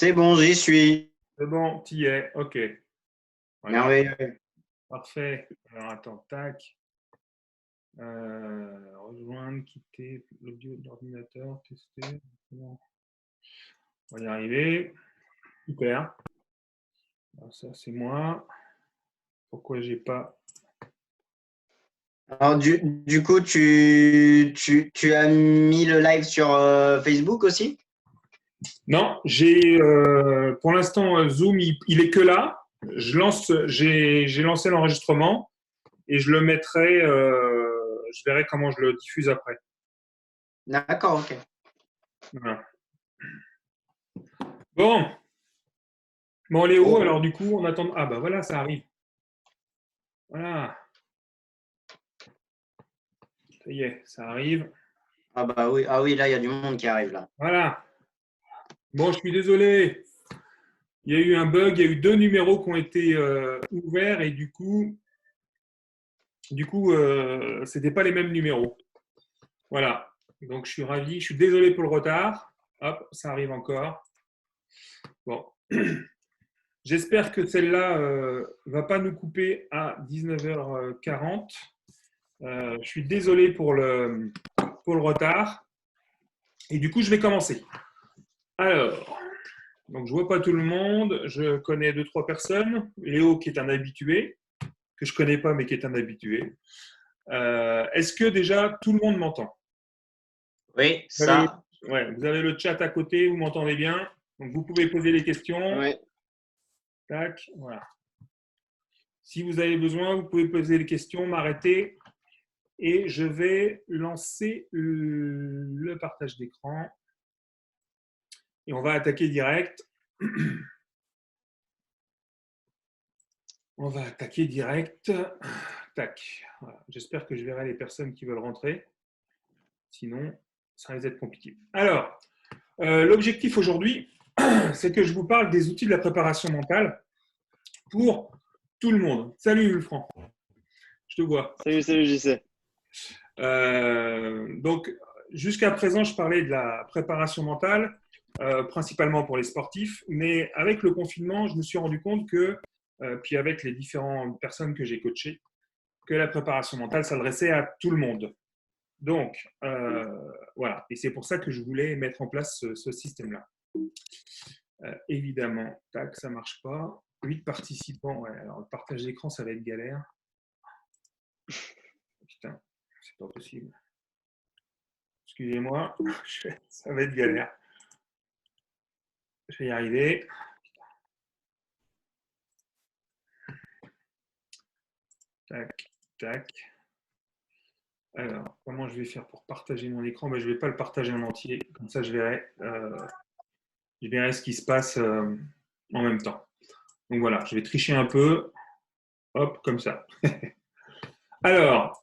C'est bon, j'y suis. C'est bon, tu y es. OK. Voilà, Merveilleux. parfait. Alors, attends, tac. Rejoindre, quitter l'audio de l'ordinateur, tester. Bon, on va y arriver. Super. Alors, ça, c'est moi. Pourquoi j'ai pas. Alors, du coup, tu as mis le live sur Facebook aussi? Non, j'ai pour l'instant Zoom, il est que là. J'ai lancé l'enregistrement et je le mettrai. Je verrai comment je le diffuse après. D'accord, ok. Voilà. Bon, bon Léo, Oh. alors du coup, on attend. Ah bah voilà, ça arrive. Voilà, ça y est, ça arrive. Ah bah oui, ah oui, là, il y a du monde qui arrive là. Voilà. Bon, je suis désolé. Il y a eu un bug, il y a eu deux numéros qui ont été ouverts et c'était pas les mêmes numéros. Voilà. Donc, je suis ravi. Je suis désolé pour le retard. Hop, ça arrive encore. Bon. J'espère que celle-là va pas nous couper à 19h40. Je suis désolé pour le retard. Et du coup, je vais commencer. Alors, donc je vois pas tout le monde. Je connais deux, trois personnes. Léo, qui est un habitué, que je connais pas, mais qui est un habitué. Est-ce que déjà tout le monde m'entend? Oui, Vous avez, ça. ouais, vous avez le chat à côté, vous m'entendez bien. Donc vous pouvez poser les questions. Oui. Tac, voilà. Si vous avez besoin, vous pouvez poser les questions, m'arrêter. Et je vais lancer le partage d'écran. Et on va attaquer direct. On va attaquer direct. Tac. Voilà. J'espère que je verrai les personnes qui veulent rentrer. Sinon, ça risque d'être compliqué. Alors, l'objectif aujourd'hui, c'est que je vous parle des outils de la préparation mentale pour tout le monde. Salut Ulfran, je te vois. Salut, salut JC. Donc, jusqu'à présent, je parlais de la préparation mentale, principalement pour les sportifs, mais avec le confinement, je me suis rendu compte que, puis avec les différentes personnes que j'ai coachées, que la préparation mentale s'adressait à tout le monde. Donc, voilà. Et c'est pour ça que je voulais mettre en place ce système-là. Évidemment, tac, ça marche pas. 8 participants, ouais, alors le partage d'écran, ça va être galère. Putain, c'est pas possible. Excusez-moi, ça va être galère. Je vais y arriver. Tac, tac. Alors, comment je vais faire pour partager mon écran? Je ne vais pas le partager en entier, comme ça je verrai ce qui se passe en même temps. Donc voilà, je vais tricher un peu. Hop, comme ça. Alors,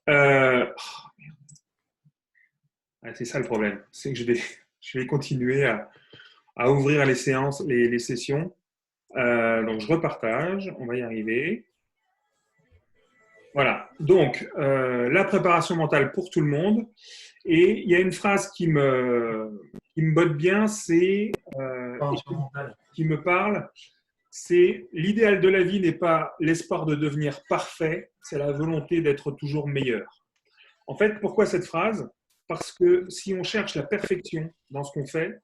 c'est ça le problème, c'est que je vais continuer à ouvrir les séances, les sessions. Donc je repartage, on va y arriver. Voilà, donc la préparation mentale pour tout le monde. Et il y a une phrase qui me botte bien, qui me parle, c'est l'idéal de la vie n'est pas l'espoir de devenir parfait, c'est la volonté d'être toujours meilleur. En fait, pourquoi cette phrase? Parce que si on cherche la perfection dans ce qu'on fait,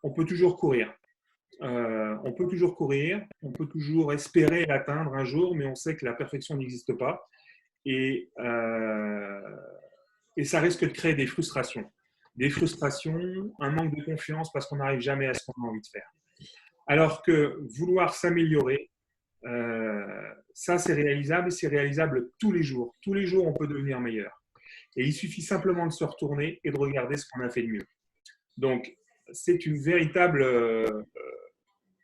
on peut toujours courir. On peut toujours courir, on peut toujours espérer l'atteindre un jour, mais on sait que la perfection n'existe pas. Et, euh, et ça risque de créer des frustrations. Des frustrations, un manque de confiance parce qu'on n'arrive jamais à ce qu'on a envie de faire. Alors que vouloir s'améliorer, ça c'est réalisable et c'est réalisable tous les jours. Tous les jours, on peut devenir meilleur. Et il suffit simplement de se retourner et de regarder ce qu'on a fait de mieux. Donc, c'est une véritable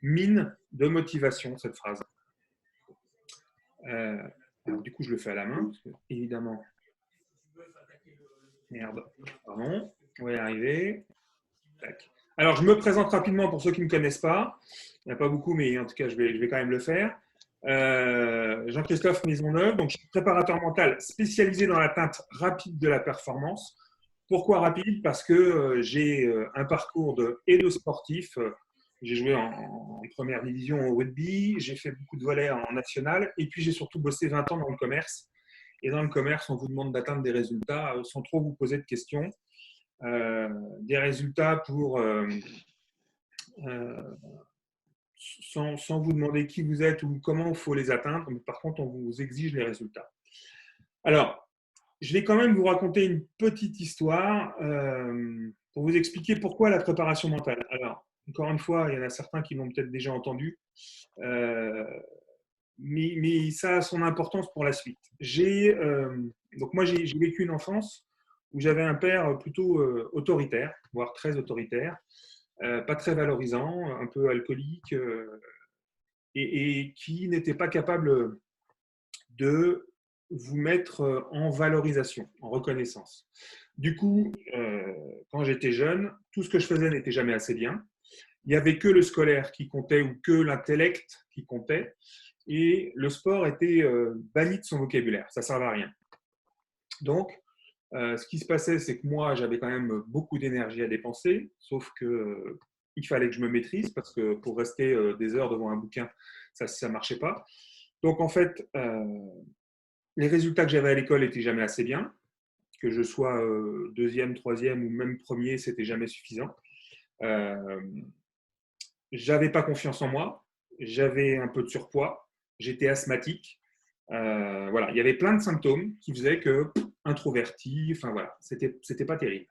mine de motivation, cette phrase. Alors, du coup, je le fais à la main, parce que, évidemment, merde, pardon, on va y arriver. Tac. Alors, je me présente rapidement pour ceux qui ne me connaissent pas. Il n'y en a pas beaucoup, mais en tout cas, je vais quand même le faire. Jean-Christophe Maisonneuve, donc je suis préparateur mental spécialisé dans l'atteinte rapide de la performance. Pourquoi rapide? Parce que j'ai un parcours et de sportif J'ai joué en première division au rugby, j'ai fait beaucoup de volets en national, et puis j'ai surtout bossé 20 ans dans le commerce. Et dans le commerce, on vous demande d'atteindre des résultats sans trop vous poser de questions. Des résultats sans vous demander qui vous êtes ou comment il faut les atteindre, mais par contre, on vous exige les résultats. Alors, je vais quand même vous raconter une petite histoire pour vous expliquer pourquoi la préparation mentale. Alors, encore une fois, il y en a certains qui l'ont peut-être déjà entendu, mais ça a son importance pour la suite. Donc moi, j'ai vécu une enfance où j'avais un père plutôt autoritaire, voire très autoritaire, pas très valorisant, un peu alcoolique, et qui n'était pas capable de vous mettre en valorisation, en reconnaissance. Du coup, quand j'étais jeune, tout ce que je faisais n'était jamais assez bien. Il n'y avait que le scolaire qui comptait ou que l'intellect qui comptait. Et le sport était banni de son vocabulaire. Ça ne servait à rien. Donc, ce qui se passait, c'est que moi, j'avais quand même beaucoup d'énergie à dépenser, sauf que il fallait que je me maîtrise parce que pour rester des heures devant un bouquin, ça ne marchait pas. Donc, en fait, les résultats que j'avais à l'école n'étaient jamais assez bien. Que je sois deuxième, troisième ou même premier, c'était jamais suffisant. J'avais pas confiance en moi. J'avais un peu de surpoids. J'étais asthmatique. Voilà, il y avait plein de symptômes qui faisaient que introverti. Enfin voilà, c'était pas terrible.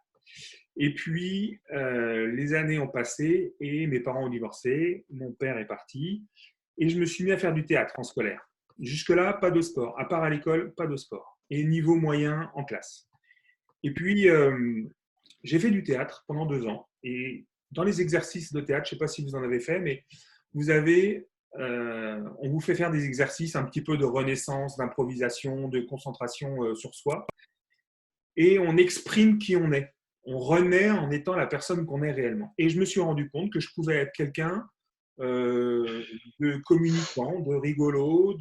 Et puis les années ont passé et mes parents ont divorcé. Mon père est parti et je me suis mis à faire du théâtre en scolaire. Jusque-là, pas de sport. À part à l'école, pas de sport. Et niveau moyen en classe. Et puis, j'ai fait du théâtre pendant 2 ans. Et dans les exercices de théâtre, je ne sais pas si vous en avez fait, mais on vous fait faire des exercices un petit peu de renaissance, d'improvisation, de concentration sur soi. Et on exprime qui on est. On renaît en étant la personne qu'on est réellement. Et je me suis rendu compte que je pouvais être quelqu'un de communicant, de rigolo,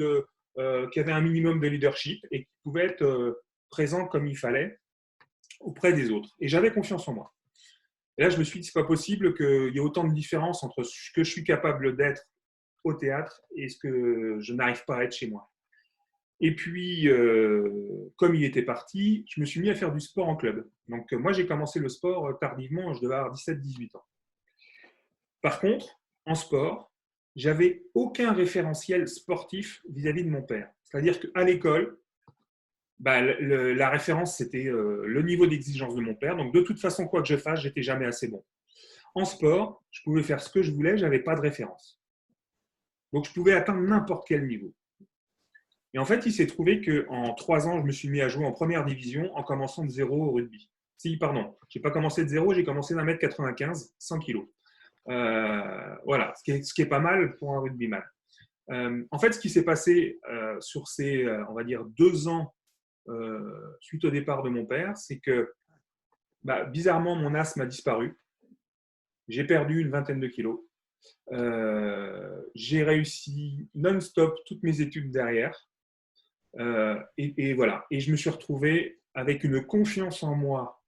qui avait un minimum de leadership et qui pouvait être présent comme il fallait auprès des autres. Et j'avais confiance en moi. Et là, je me suis dit, c'est pas possible qu'il y ait autant de différence entre ce que je suis capable d'être au théâtre et ce que je n'arrive pas à être chez moi. Et puis, comme il était parti, je me suis mis à faire du sport en club. Donc, moi, j'ai commencé le sport tardivement, je devais avoir 17-18 ans. Par contre, en sport, j'avais aucun référentiel sportif vis-à-vis de mon père. C'est-à-dire qu'à l'école, la référence, c'était le niveau d'exigence de mon père. Donc, de toute façon, quoi que je fasse, j'étais jamais assez bon. En sport, je pouvais faire ce que je voulais, je n'avais pas de référence. Donc, je pouvais atteindre n'importe quel niveau. Et en fait, il s'est trouvé qu'en 3 ans, je me suis mis à jouer en première division en commençant de zéro au rugby. Pardon, je n'ai pas commencé de zéro, j'ai commencé d'1m95, 100 kg. Voilà, ce qui est pas mal pour un rugbyman. En fait, ce qui s'est passé sur ces, on va dire, 2 ans suite au départ de mon père, c'est que bizarrement, mon asthme a disparu. J'ai perdu une vingtaine de kilos. J'ai réussi non-stop toutes mes études derrière. Et voilà. Et je me suis retrouvé avec une confiance en moi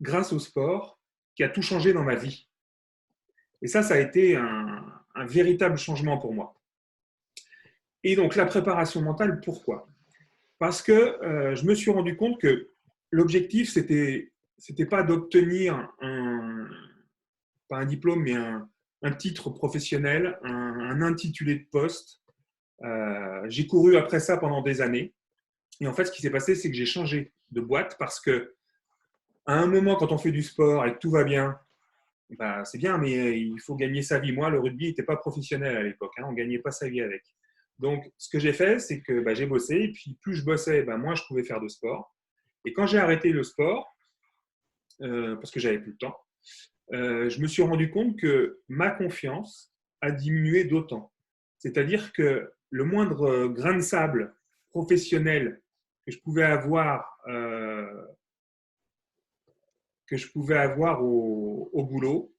grâce au sport qui a tout changé dans ma vie. Et ça a été un véritable changement pour moi. Et donc, la préparation mentale, pourquoi ? Parce que je me suis rendu compte que l'objectif, c'était pas d'obtenir pas un diplôme, mais un titre professionnel, un intitulé de poste. J'ai couru après ça pendant des années. Et en fait, ce qui s'est passé, c'est que j'ai changé de boîte parce que à un moment, quand on fait du sport et que tout va bien, c'est bien, mais il faut gagner sa vie. Moi, le rugby n'était pas professionnel à l'époque. On ne gagnait pas sa vie avec. Donc, ce que j'ai fait, c'est que j'ai bossé. Et puis, plus je bossais, moins je pouvais faire de sport. Et quand j'ai arrêté le sport, parce que j'avais plus le temps, je me suis rendu compte que ma confiance a diminué d'autant. C'est-à-dire que le moindre grain de sable professionnel que je pouvais avoir, au boulot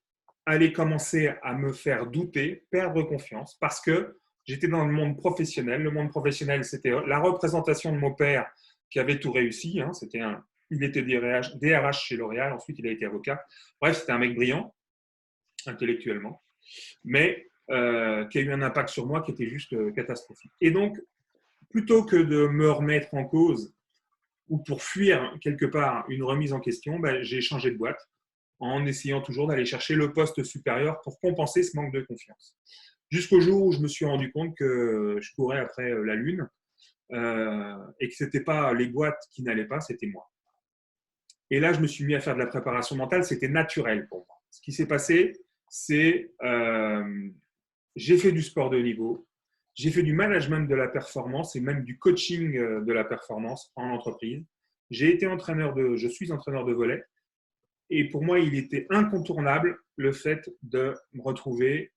allait commencer à me faire douter, perdre confiance, parce que j'étais dans le monde professionnel. Le monde professionnel, c'était la représentation de mon père qui avait tout réussi. Il était DRH chez L'Oréal, ensuite il a été avocat. Bref, c'était un mec brillant, intellectuellement. mais qui a eu un impact sur moi qui était juste catastrophique. Et donc, plutôt que de me remettre en cause ou pour fuir quelque part une remise en question, ben, j'ai changé de boîte en essayant toujours d'aller chercher le poste supérieur pour compenser ce manque de confiance. Jusqu'au jour où je me suis rendu compte que je courais après la lune et que ce n'était pas les boîtes qui n'allaient pas, c'était moi. Et là, je me suis mis à faire de la préparation mentale, c'était naturel pour moi. Ce qui s'est passé, c'est j'ai fait du sport de haut niveau, j'ai fait du management de la performance et même du coaching de la performance en entreprise. Je suis entraîneur de volley. Et pour moi, il était incontournable le fait de me retrouver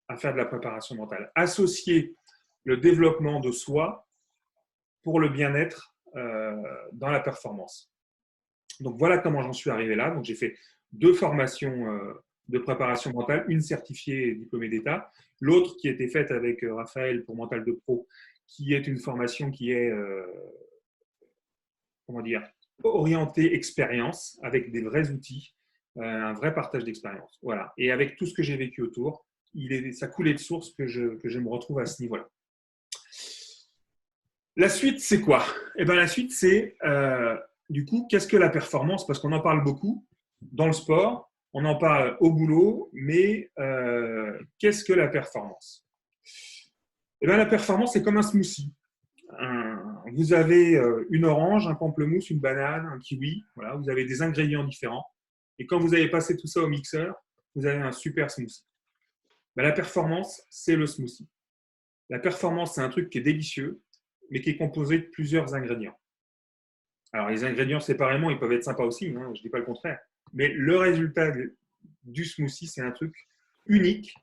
à faire de la préparation mentale. Associer le développement de soi pour le bien-être dans la performance. Donc voilà comment j'en suis arrivé là. Donc j'ai fait 2 formations de préparation mentale, une certifiée et diplômée d'État, l'autre qui était faite avec Raphaël pour Mental de Pro, qui est une formation qui est orientée expérience avec des vrais outils, un vrai partage d'expérience. Voilà. Et avec tout ce que j'ai vécu autour, ça coulait de source que je me retrouve à ce niveau-là. La suite, c'est quoi? La suite, c'est du coup, qu'est-ce que la performance? Parce qu'on en parle beaucoup dans le sport, on en parle au boulot, mais qu'est-ce que la performance? La performance, c'est comme un smoothie. Vous avez une orange, un pamplemousse, une banane, un kiwi. Voilà, vous avez des ingrédients différents. Et quand vous avez passé tout ça au mixeur, vous avez un super smoothie. La performance, c'est le smoothie. La performance, c'est un truc qui est délicieux, mais qui est composé de plusieurs ingrédients. Alors, les ingrédients séparément, ils peuvent être sympas aussi, hein, je ne dis pas le contraire. Mais le résultat du smoothie, c'est un truc unique.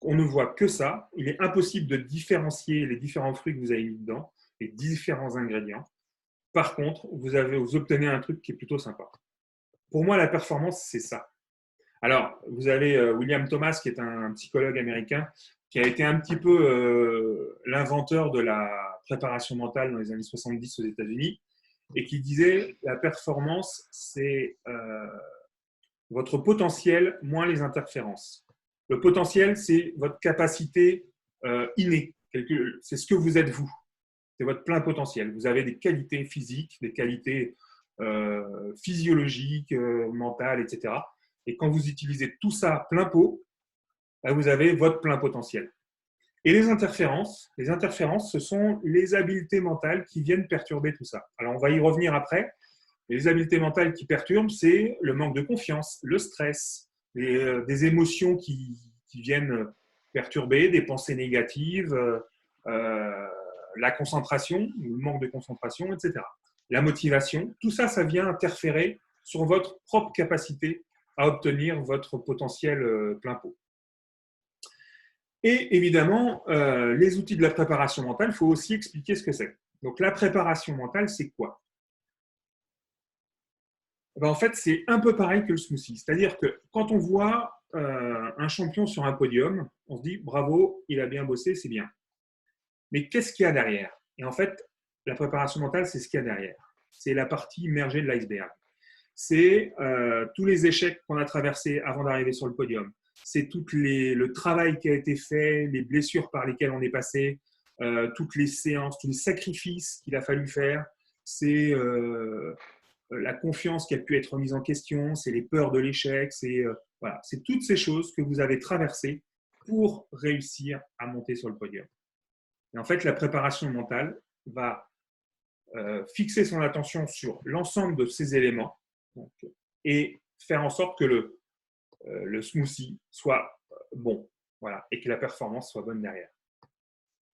On ne voit que ça. Il est impossible de différencier les différents fruits que vous avez mis dedans, les différents ingrédients. Par contre, vous obtenez un truc qui est plutôt sympa. Pour moi, la performance, c'est ça. Alors, vous avez William Thomas, qui est un psychologue américain, qui a été un petit peu l'inventeur de la préparation mentale dans les années 70 aux États-Unis, et qui disait la performance, c'est votre potentiel moins les interférences. Le potentiel, c'est votre capacité innée. C'est ce que vous êtes vous. C'est votre plein potentiel. Vous avez des qualités physiques, des qualités physiologiques, mentales, etc. Et quand vous utilisez tout ça plein pot, vous avez votre plein potentiel. Et les interférences, ce sont les habiletés mentales qui viennent perturber tout ça. Alors, on va y revenir après. Les habiletés mentales qui perturbent, c'est le manque de confiance, le stress, des émotions qui viennent perturber, des pensées négatives, la concentration, le manque de concentration, etc. La motivation, tout ça, ça vient interférer sur votre propre capacité à obtenir votre potentiel plein pot. Et évidemment, les outils de la préparation mentale, il faut aussi expliquer ce que c'est. Donc, la préparation mentale, c'est quoi? En fait, c'est un peu pareil que le smoothie. C'est-à-dire que quand on voit un champion sur un podium, on se dit bravo, il a bien bossé, c'est bien. Mais qu'est-ce qu'il y a derrière? Et en fait, la préparation mentale, c'est ce qu'il y a derrière. C'est la partie immergée de l'iceberg. C'est tous les échecs qu'on a traversés avant d'arriver sur le podium. C'est le travail qui a été fait, les blessures par lesquelles on est passé, toutes les séances, tous les sacrifices qu'il a fallu faire. C'est la confiance qui a pu être mise en question, c'est les peurs de l'échec, c'est toutes ces choses que vous avez traversées pour réussir à monter sur le podium. Et en fait, la préparation mentale va fixer son attention sur l'ensemble de ces éléments et faire en sorte que le smoothie soit bon, voilà, et que la performance soit bonne derrière.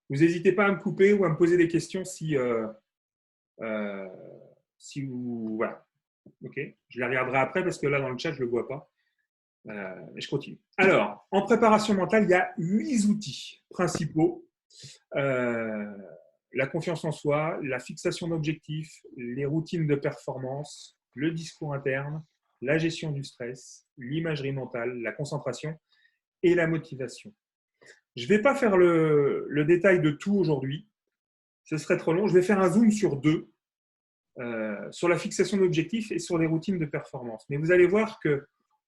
Vous n'hésitez pas à me couper ou à me poser des questions si vous... Voilà. Ok, je les regarderai après parce que là, dans le chat, je ne le vois pas. Mais je continue. Alors, en préparation mentale, il y a 8 outils principaux. La confiance en soi, la fixation d'objectifs, les routines de performance, le discours interne, la gestion du stress, l'imagerie mentale, la concentration et la motivation. Je ne vais pas faire le détail de tout aujourd'hui. Ce serait trop long. Je vais faire un zoom sur 2. Sur la fixation d'objectifs et sur les routines de performance. Mais vous allez voir que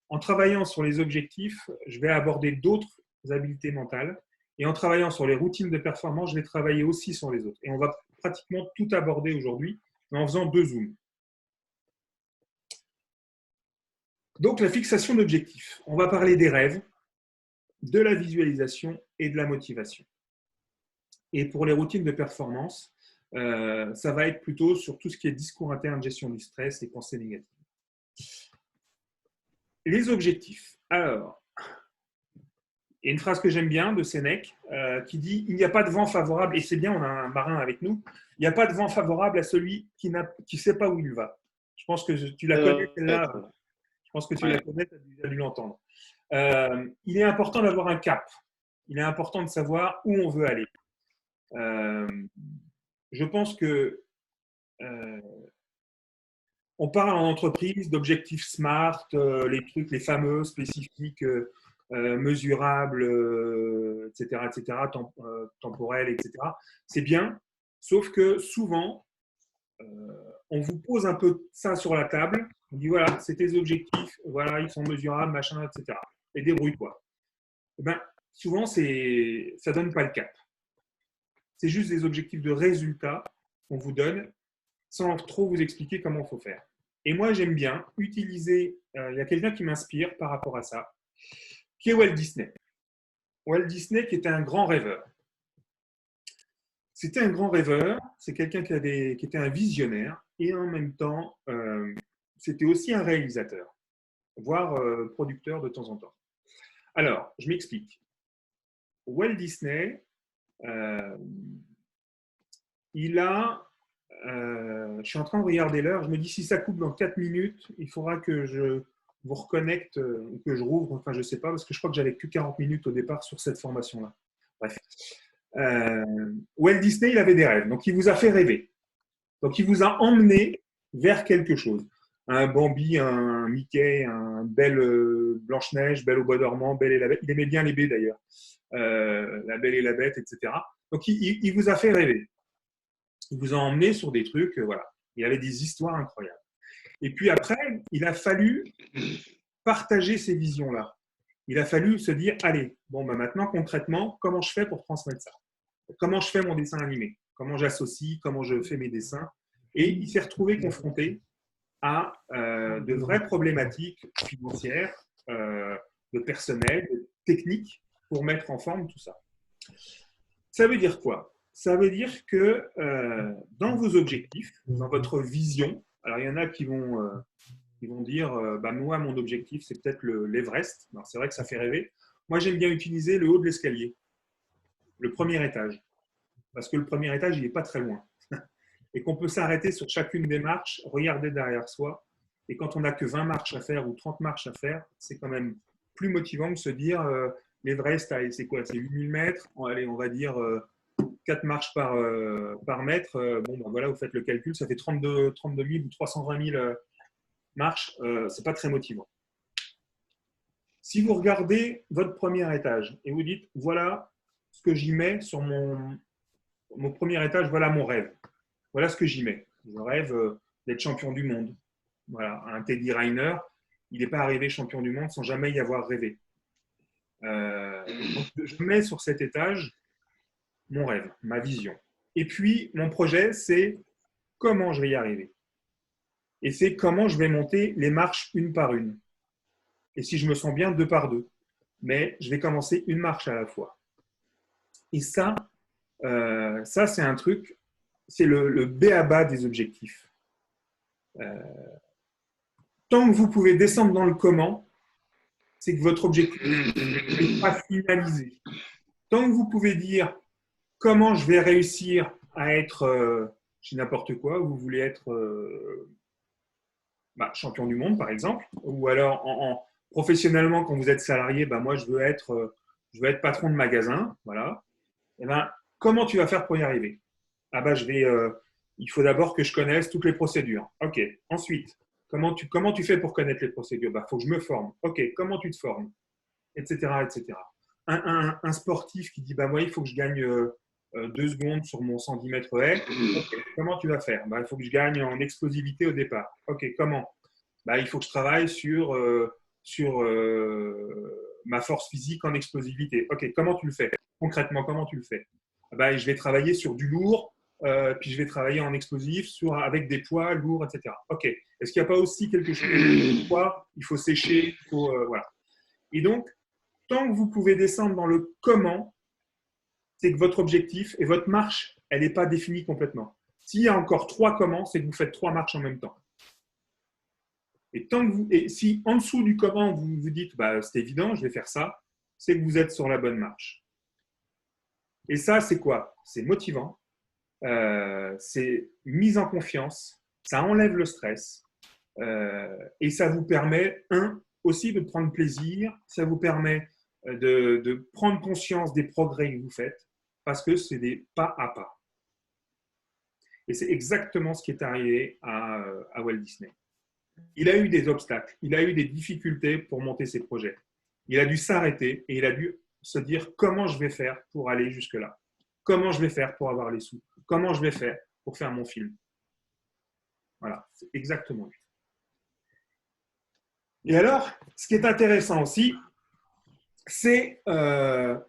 En travaillant sur les objectifs, je vais aborder d'autres habiletés mentales. Et en travaillant sur les routines de performance, je vais travailler aussi sur les autres. Et on va pratiquement tout aborder aujourd'hui en faisant 2 zooms. Donc, la fixation d'objectifs. On va parler des rêves, de la visualisation et de la motivation. Et pour les routines de performance, ça va être plutôt sur tout ce qui est discours interne, gestion du stress et pensée négative. Les objectifs. Alors, il y a une phrase que j'aime bien de Sénèque qui dit « Il n'y a pas de vent favorable », et c'est bien, on a un marin avec nous, « Il n'y a pas de vent favorable à celui qui ne sait pas où il va ». Je pense que tu la connais, celle-là. Je pense que tu la connais, tu as déjà dû l'entendre. Il est important d'avoir un cap. Il est important de savoir où on veut aller. Je pense que on parle en entreprise d'objectifs SMART, les trucs, les fameux spécifiques, mesurables, etc., temporels, etc. C'est bien, sauf que souvent, on vous pose un peu ça sur la table. On dit voilà, c'est tes objectifs, voilà, ils sont mesurables, machin, etc. Et débrouille-toi. Eh ben, souvent, ça ne donne pas le cap. C'est juste des objectifs de résultats qu'on vous donne sans trop vous expliquer comment il faut faire. Et moi, j'aime bien utiliser, il y a quelqu'un qui m'inspire par rapport à ça, qui est Walt Disney. Walt Disney qui était un grand rêveur. C'était un grand rêveur, c'est quelqu'un qui était un visionnaire et en même temps, c'était aussi un réalisateur, voire producteur de temps en temps. Alors, je m'explique. Walt Disney, je suis en train de regarder l'heure, je me dis si ça coupe dans 4 minutes, il faudra que je vous reconnecte ou que je rouvre, enfin je ne sais pas, parce que je crois que j'avais que 40 minutes au départ sur cette formation-là. Bref. Walt Disney, il avait des rêves, donc il vous a fait rêver. Donc il vous a emmené vers quelque chose. Un Bambi, un Mickey, un Belle Blanche-Neige, Belle au bois dormant, Belle et la Bête. Il aimait bien les baies d'ailleurs. La Belle et la Bête, etc. Donc il vous a fait rêver. Il vous a emmené sur des trucs, voilà. Il y avait des histoires incroyables. Et puis après, il a fallu partager ces visions-là. Il a fallu se dire, allez, bon, bah maintenant, concrètement, comment je fais pour transmettre ça? Comment je fais mon dessin animé? Comment j'associe? Comment je fais mes dessins? Et il s'est retrouvé confronté à de vraies problématiques financières, de personnel, de techniques pour mettre en forme tout ça. Ça veut dire quoi? Ça veut dire que dans vos objectifs, dans votre vision, alors il y en a qui vont dire bah, moi, mon objectif, c'est peut-être l'Everest. C'est vrai que ça fait rêver. Moi, j'aime bien utiliser le haut de l'escalier, le premier étage. Parce que le premier étage, il n'est pas très loin. Et qu'on peut s'arrêter sur chacune des marches, regarder derrière soi. Et quand on n'a que 20 marches à faire ou 30 marches à faire, c'est quand même plus motivant que de se dire l'Everest, c'est quoi? C'est 8000 mètres. Allez, on va dire 4 marches par mètre. Bon, ben voilà, vous faites le calcul, ça fait 32 000 ou 320 000 marches. C'est pas très motivant. Si vous regardez votre premier étage et vous dites, voilà ce que j'y mets sur mon premier étage, voilà mon rêve. Voilà ce que j'y mets. Je rêve d'être champion du monde. Voilà, un Teddy Riner, il n'est pas arrivé champion du monde sans jamais y avoir rêvé. Donc je mets sur cet étage mon rêve, ma vision. Et puis, mon projet, c'est comment je vais y arriver. Et c'est comment je vais monter les marches une par une. Et si je me sens bien, 2 par 2. Mais je vais commencer une marche à la fois. Et ça c'est un truc, c'est le b.a.-ba des objectifs. Tant que vous pouvez descendre dans le comment, c'est que votre objectif n'est pas finalisé. Tant que vous pouvez dire comment je vais réussir à être chez n'importe quoi, vous voulez être champion du monde, par exemple, ou alors professionnellement, quand vous êtes salarié, moi, je veux être patron de magasin, voilà. Et comment tu vas faire pour y arriver? Il faut d'abord que je connaisse toutes les procédures. OK. Ensuite, comment tu fais pour connaître les procédures? Il faut que je me forme. OK. Comment tu te formes? Etc., etc. Un sportif qui dit, moi, il faut que je gagne 2 secondes sur mon 110 mètres haies. Okay. Comment tu vas faire? Il faut que je gagne en explosivité au départ. OK. Comment? Il faut que je travaille sur ma force physique en explosivité. Ok, comment tu le fais? Concrètement, comment tu le fais? Ben, je vais travailler sur du lourd, puis je vais travailler en explosif avec des poids lourds, etc. Ok, est-ce qu'il n'y a pas aussi quelque chose de poids? Il faut sécher, voilà. Et donc, tant que vous pouvez descendre dans le comment, c'est que votre objectif et votre marche, elle n'est pas définie complètement. S'il y a encore 3 comment, c'est que vous faites 3 marches en même temps. Et si en dessous du comment, vous vous dites, bah, c'est évident, je vais faire ça, c'est que vous êtes sur la bonne marche. Et ça, c'est quoi? C'est motivant, c'est mise en confiance, ça enlève le stress, et ça vous permet, aussi de prendre plaisir, ça vous permet de prendre conscience des progrès que vous faites, parce que c'est des pas à pas. Et c'est exactement ce qui est arrivé à Walt Disney. Il a eu des obstacles, il a eu des difficultés pour monter ses projets. Il a dû s'arrêter et il a dû se dire comment je vais faire pour aller jusque-là. Comment je vais faire pour avoir les sous. Comment je vais faire pour faire mon film. Voilà, c'est exactement lui. Et alors, ce qui est intéressant aussi, c'est le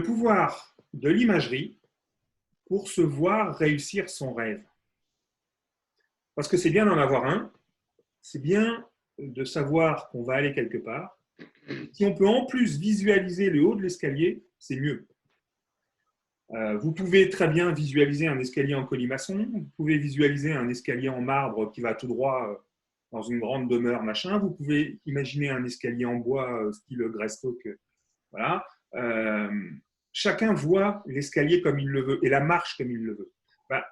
pouvoir de l'imagerie pour se voir réussir son rêve. Parce que c'est bien d'en avoir un, c'est bien de savoir qu'on va aller quelque part. Si on peut en plus visualiser le haut de l'escalier, c'est mieux. Vous pouvez très bien visualiser un escalier en colimaçon, vous pouvez visualiser un escalier en marbre qui va tout droit dans une grande demeure, machin. Vous pouvez imaginer un escalier en bois, style Greystoke. Voilà. Chacun voit l'escalier comme il le veut et la marche comme il le veut. Ben,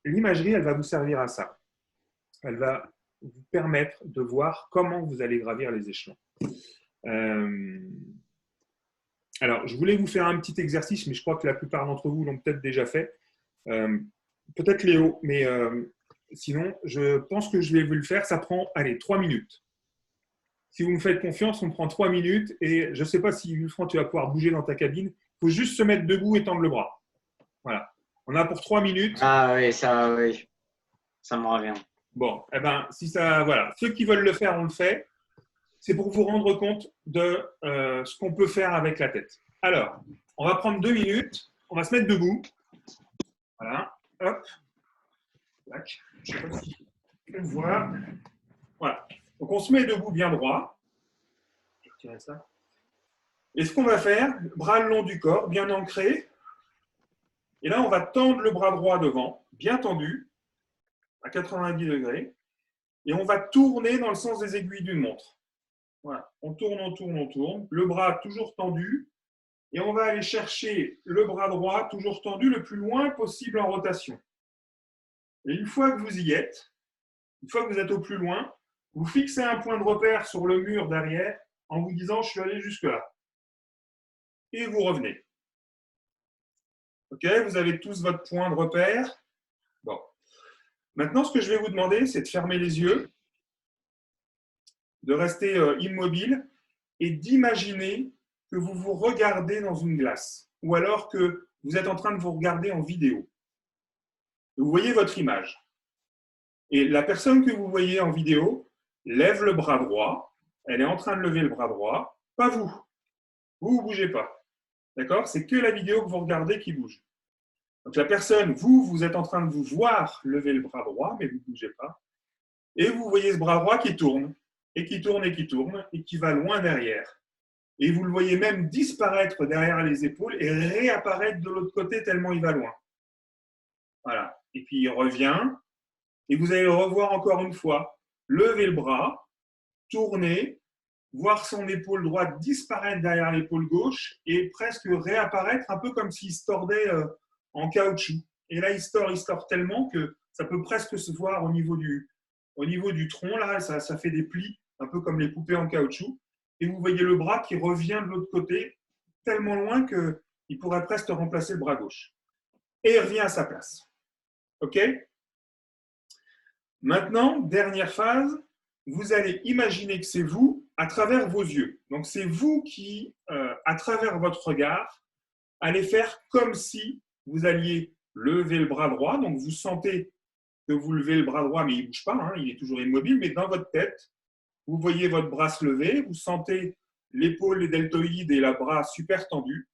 l'imagerie, elle va vous servir à ça. Elle va vous permettre de voir comment vous allez gravir les échelons. Alors, je voulais vous faire un petit exercice, mais je crois que la plupart d'entre vous l'ont peut-être déjà fait. Peut-être Léo, mais sinon, je pense que je vais vous le faire. Ça prend, 3 minutes. Si vous me faites confiance, on prend 3 minutes et je ne sais pas si, Franck, tu vas pouvoir bouger dans ta cabine. Il faut juste se mettre debout et tendre le bras. Voilà. On a pour 3 minutes. Ah oui, ça me revient. Bon, eh ben, si ça, voilà. Ceux qui veulent le faire, on le fait. C'est pour vous rendre compte de ce qu'on peut faire avec la tête. Alors, on va prendre 2 minutes. On va se mettre debout. Voilà. Hop. Tac. Je ne sais pas si on voit. Voilà. Donc, on se met debout bien droit. Je vais retirer ça. Et ce qu'on va faire, bras le long du corps, bien ancré. Et là, on va tendre le bras droit devant, bien tendu, à 90 degrés. Et on va tourner dans le sens des aiguilles d'une montre. Voilà. On tourne, on tourne, on tourne. Le bras toujours tendu. Et on va aller chercher le bras droit toujours tendu le plus loin possible en rotation. Et une fois que vous y êtes, une fois que vous êtes au plus loin, vous fixez un point de repère sur le mur derrière en vous disant « je suis allé jusque-là ». Et vous revenez. Ok, vous avez tous votre point de repère. Bon. Maintenant, ce que je vais vous demander, c'est de fermer les yeux, de rester immobile et d'imaginer que vous vous regardez dans une glace ou alors que vous êtes en train de vous regarder en vidéo. Vous voyez votre image. Et la personne que vous voyez en vidéo lève le bras droit. Elle est en train de lever le bras droit. Pas vous. Vous ne bougez pas. D'accord? C'est que la vidéo que vous regardez qui bouge. Donc la personne, vous êtes en train de vous voir lever le bras droit, mais vous ne bougez pas. Et vous voyez ce bras droit qui tourne, et qui tourne, et qui tourne, et qui va loin derrière. Et vous le voyez même disparaître derrière les épaules et réapparaître de l'autre côté tellement il va loin. Voilà. Et puis il revient, et vous allez le revoir encore une fois. Lever le bras, tourner, voir son épaule droite disparaître derrière l'épaule gauche et presque réapparaître un peu comme s'il se tordait en caoutchouc. Et là, il se tord tellement que ça peut presque se voir au niveau du tronc. Là, ça fait des plis, un peu comme les poupées en caoutchouc. Et vous voyez le bras qui revient de l'autre côté, tellement loin qu'il pourrait presque remplacer le bras gauche. Et il revient à sa place. OK? Maintenant, dernière phase, vous allez imaginer que c'est vous à travers vos yeux. Donc, c'est vous qui, à travers votre regard, allez faire comme si vous alliez lever le bras droit. Donc, vous sentez que vous levez le bras droit, mais il ne bouge pas, hein, il est toujours immobile. Mais dans votre tête, Vous voyez votre bras se lever, vous sentez l'épaule, les deltoïdes et le bras super tendus.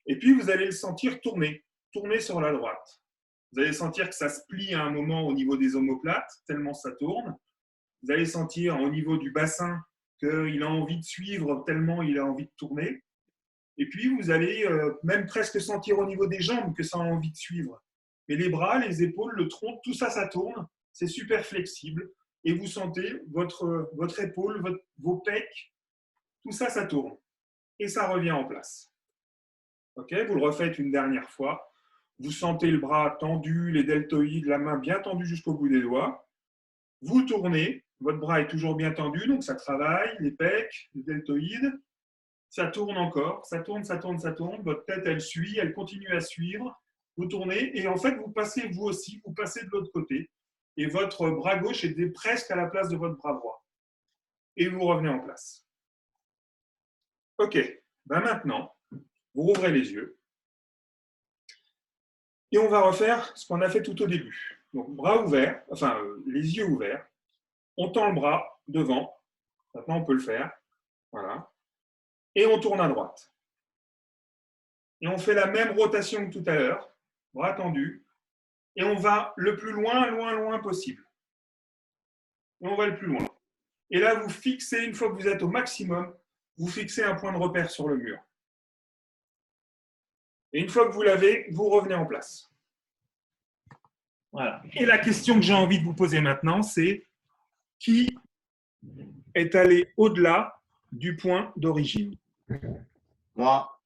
Et puis, vous allez le sentir tourner sur la droite. Vous allez sentir que ça se plie à un moment au niveau des omoplates, tellement ça tourne. Vous allez sentir au niveau du bassin qu'il a envie de suivre, tellement il a envie de tourner. Et puis, vous allez même presque sentir au niveau des jambes que ça a envie de suivre. Mais les bras, les épaules, le tronc, tout ça, ça tourne. C'est super flexible. Et vous sentez votre épaule, vos pecs, tout ça, ça tourne. Et ça revient en place. Ok, vous le refaites une dernière fois. Vous sentez le bras tendu, les deltoïdes, la main bien tendue jusqu'au bout des doigts. Vous tournez, votre bras est toujours bien tendu, donc ça travaille, les pecs, les deltoïdes. Ça tourne encore, ça tourne, ça tourne, ça tourne. Votre tête, elle suit, elle continue à suivre. Vous tournez et en fait, vous passez vous aussi, vous passez de l'autre côté. Et votre bras gauche est presque à la place de votre bras droit. Et vous revenez en place. Ok, ben maintenant, vous rouvrez les yeux. Et on va refaire ce qu'on a fait tout au début. Donc, bras ouverts, enfin, les yeux ouverts. On tend le bras devant. Maintenant, on peut le faire. Voilà. Et on tourne à droite. Et on fait la même rotation que tout à l'heure. Bras tendu. Et on va le plus loin, loin, loin possible. Et on va le plus loin. Et là, vous fixez, une fois que vous êtes au maximum, vous fixez un point de repère sur le mur. Et une fois que vous l'avez, vous revenez en place. Voilà. Et la question que j'ai envie de vous poser maintenant, c'est qui est allé au-delà du point d'origine? Moi.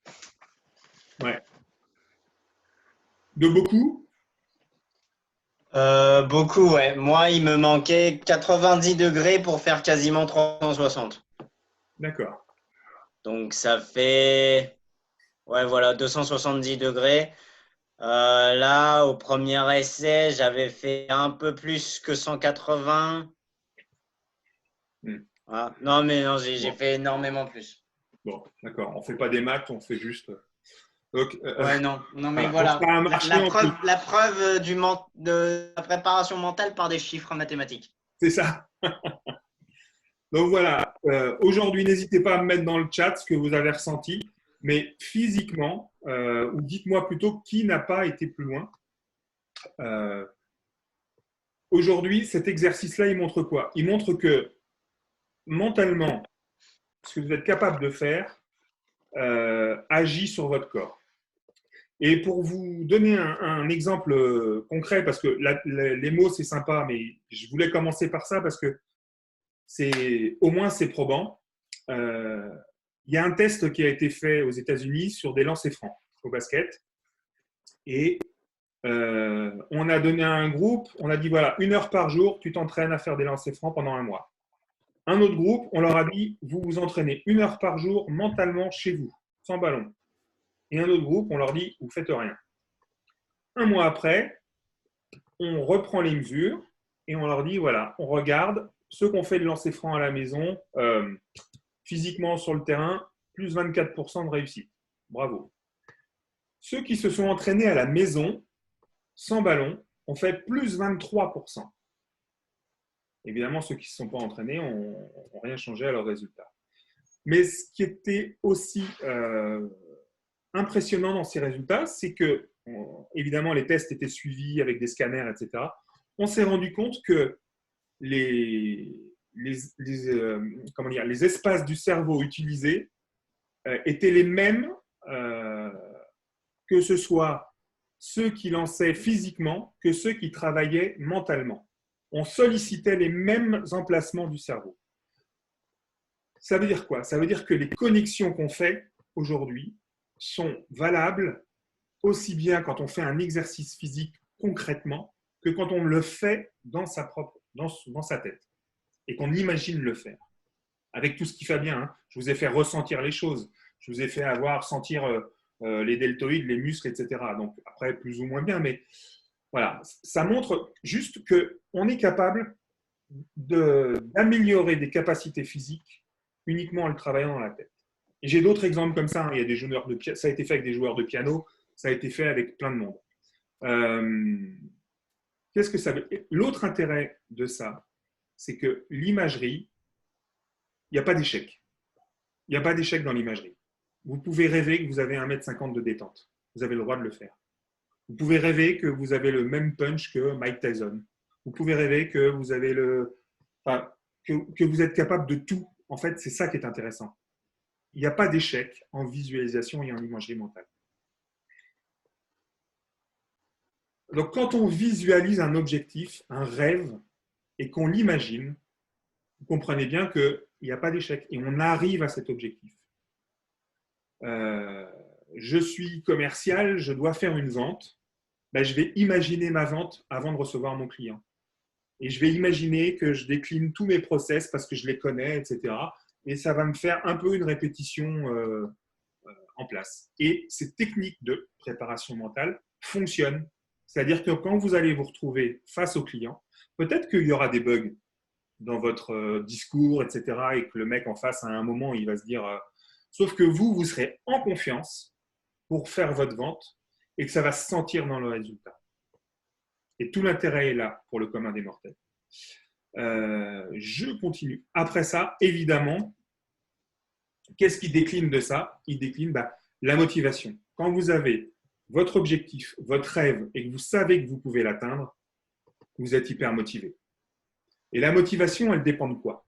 Ouais. De beaucoup? Beaucoup, ouais. Moi, il me manquait 90 degrés pour faire quasiment 360. D'accord. Donc, ça fait, ouais, voilà, 270 degrés. Là, au premier essai, j'avais fait un peu plus que 180. Ah, non, mais non, j'ai fait énormément plus. Bon, d'accord. On ne fait pas des maths, on fait juste. Donc, Ouais, non, non, mais voilà. Donc, voilà. ça a marché en plus. La preuve de la préparation mentale par des chiffres mathématiques. C'est ça. Donc voilà, aujourd'hui, n'hésitez pas à me mettre dans le chat ce que vous avez ressenti, mais physiquement, ou dites-moi plutôt qui n'a pas été plus loin. Aujourd'hui, cet exercice-là, il montre quoi? Il montre que mentalement, ce que vous êtes capable de faire agit sur votre corps. Et pour vous donner un exemple concret, parce que les mots, c'est sympa, mais je voulais commencer par ça parce que au moins c'est probant. Il y a un test qui a été fait aux États-Unis sur des lancers francs au basket. Et on a donné à un groupe, on a dit voilà, 1 heure par jour, tu t'entraînes à faire des lancers francs pendant un mois. Un autre groupe, on leur a dit vous vous entraînez 1 heure par jour mentalement chez vous, sans ballon. Et un autre groupe, on leur dit vous faites rien. Un mois après, on reprend les mesures et on leur dit voilà, on regarde ceux qui ont fait de lancer franc à la maison, physiquement sur le terrain, plus 24% de réussite. Bravo. Ceux qui se sont entraînés à la maison, sans ballon, ont fait plus 23%. Évidemment, ceux qui ne se sont pas entraînés n'ont rien changé à leurs résultats. Mais ce qui était aussi impressionnant dans ces résultats, c'est que, évidemment, les tests étaient suivis avec des scanners, etc. On s'est rendu compte que les espaces du cerveau utilisés étaient les mêmes, que ce soit ceux qui lançaient physiquement que ceux qui travaillaient mentalement. On sollicitait les mêmes emplacements du cerveau. Ça veut dire quoi? Ça veut dire que les connexions qu'on fait aujourd'hui sont valables aussi bien quand on fait un exercice physique concrètement que quand on le fait dans sa tête et qu'on imagine le faire. Avec tout ce qui fait bien, hein. Je vous ai fait ressentir les choses. Je vous ai fait sentir les deltoïdes, les muscles, etc. Donc après, plus ou moins bien, mais voilà. Ça montre juste qu'on est capable d'améliorer des capacités physiques uniquement en le travaillant dans la tête. Et j'ai d'autres exemples comme ça. Hein. Il y a des joueurs de piano, ça a été fait avec des joueurs de piano, ça a été fait avec plein de monde. Qu'est-ce que ça veut? L'autre intérêt de ça, c'est que l'imagerie il n'y a pas d'échec. Il n'y a pas d'échec dans l'imagerie. Vous pouvez rêver que vous avez 1,50 m de détente. Vous avez le droit de le faire. Vous pouvez rêver que vous avez le même punch que Mike Tyson. Vous pouvez rêver que vous avez que vous êtes capable de tout. En fait, c'est ça qui est intéressant. Il n'y a pas d'échec en visualisation et en imagerie mentale. Donc, quand on visualise un objectif, un rêve, et qu'on l'imagine, vous comprenez bien qu'il n'y a pas d'échec et on arrive à cet objectif. Je suis commercial, je dois faire une vente. Ben, je vais imaginer ma vente avant de recevoir mon client. Et je vais imaginer que je décline tous mes process parce que je les connais, etc. Et ça va me faire un peu une répétition en place. Et ces techniques de préparation mentale fonctionnent. C'est-à-dire que quand vous allez vous retrouver face au client, peut-être qu'il y aura des bugs dans votre discours, etc. Et que le mec en face, à un moment, il va se dire… sauf que vous serez en confiance pour faire votre vente et que ça va se sentir dans le résultat. Et tout l'intérêt est là pour le commun des mortels. Je continue. Après ça, évidemment, qu'est-ce qui décline de ça? Il décline la motivation. Quand vous avez votre objectif, votre rêve, et que vous savez que vous pouvez l'atteindre, vous êtes hyper motivé. Et la motivation, elle dépend de quoi?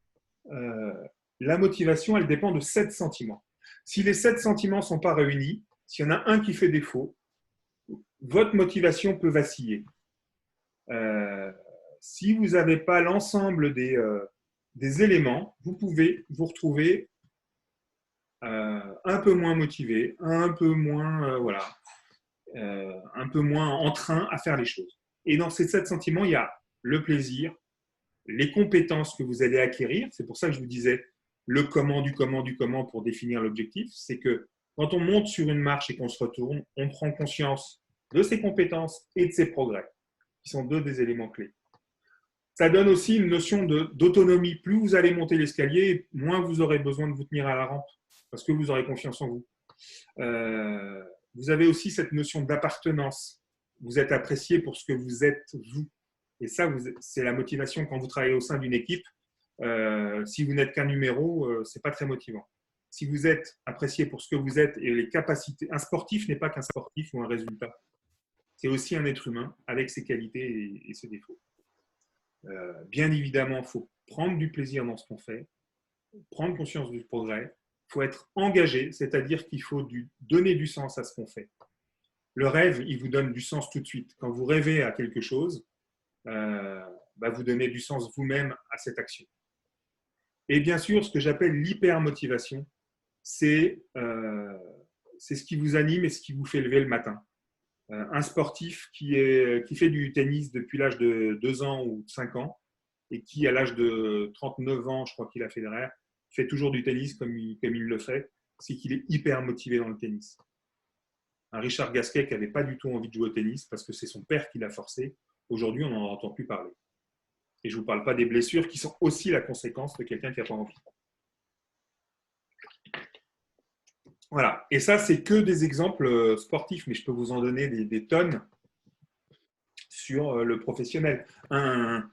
La motivation, elle dépend de 7 sentiments. Si les 7 sentiments ne sont pas réunis, s'il y en a un qui fait défaut, votre motivation peut vaciller. Si vous n'avez pas l'ensemble des éléments, vous pouvez vous retrouver un peu moins motivé, un peu moins, un peu moins en train à faire les choses. Et dans ces 7 sentiments, il y a le plaisir, les compétences que vous allez acquérir. C'est pour ça que je vous disais le comment du comment pour définir l'objectif. C'est que quand on monte sur une marche et qu'on se retourne, on prend conscience de ses compétences et de ses progrès, qui sont 2 des éléments clés. Ça donne aussi une notion d'autonomie. Plus vous allez monter l'escalier, moins vous aurez besoin de vous tenir à la rampe, parce que vous aurez confiance en vous. Vous avez aussi cette notion d'appartenance. Vous êtes apprécié pour ce que vous êtes, vous. Et ça, c'est la motivation quand vous travaillez au sein d'une équipe. Si vous n'êtes qu'un numéro, ce n'est pas très motivant. Si vous êtes apprécié pour ce que vous êtes et les capacités… Un sportif n'est pas qu'un sportif ou un résultat. C'est aussi un être humain avec ses qualités et ses défauts. Bien évidemment, il faut prendre du plaisir dans ce qu'on fait, prendre conscience du progrès. Il faut être engagé, c'est-à-dire qu'il faut donner du sens à ce qu'on fait. Le rêve, il vous donne du sens tout de suite. Quand vous rêvez à quelque chose, vous donnez du sens vous-même à cette action. Et bien sûr, ce que j'appelle l'hypermotivation, c'est ce qui vous anime et ce qui vous fait lever le matin. Un sportif qui fait du tennis depuis l'âge de 2 ans ou 5 ans et qui, à l'âge de 39 ans, je crois qu'il a Federer, fait toujours du tennis comme il le fait, c'est qu'il est hyper motivé dans le tennis. Un Richard Gasquet qui n'avait pas du tout envie de jouer au tennis parce que c'est son père qui l'a forcé, aujourd'hui, on n'en entend plus parler. Et je ne vous parle pas des blessures qui sont aussi la conséquence de quelqu'un qui n'a pas envie. Voilà. Et ça, c'est que des exemples sportifs, mais je peux vous en donner des tonnes sur le professionnel. Un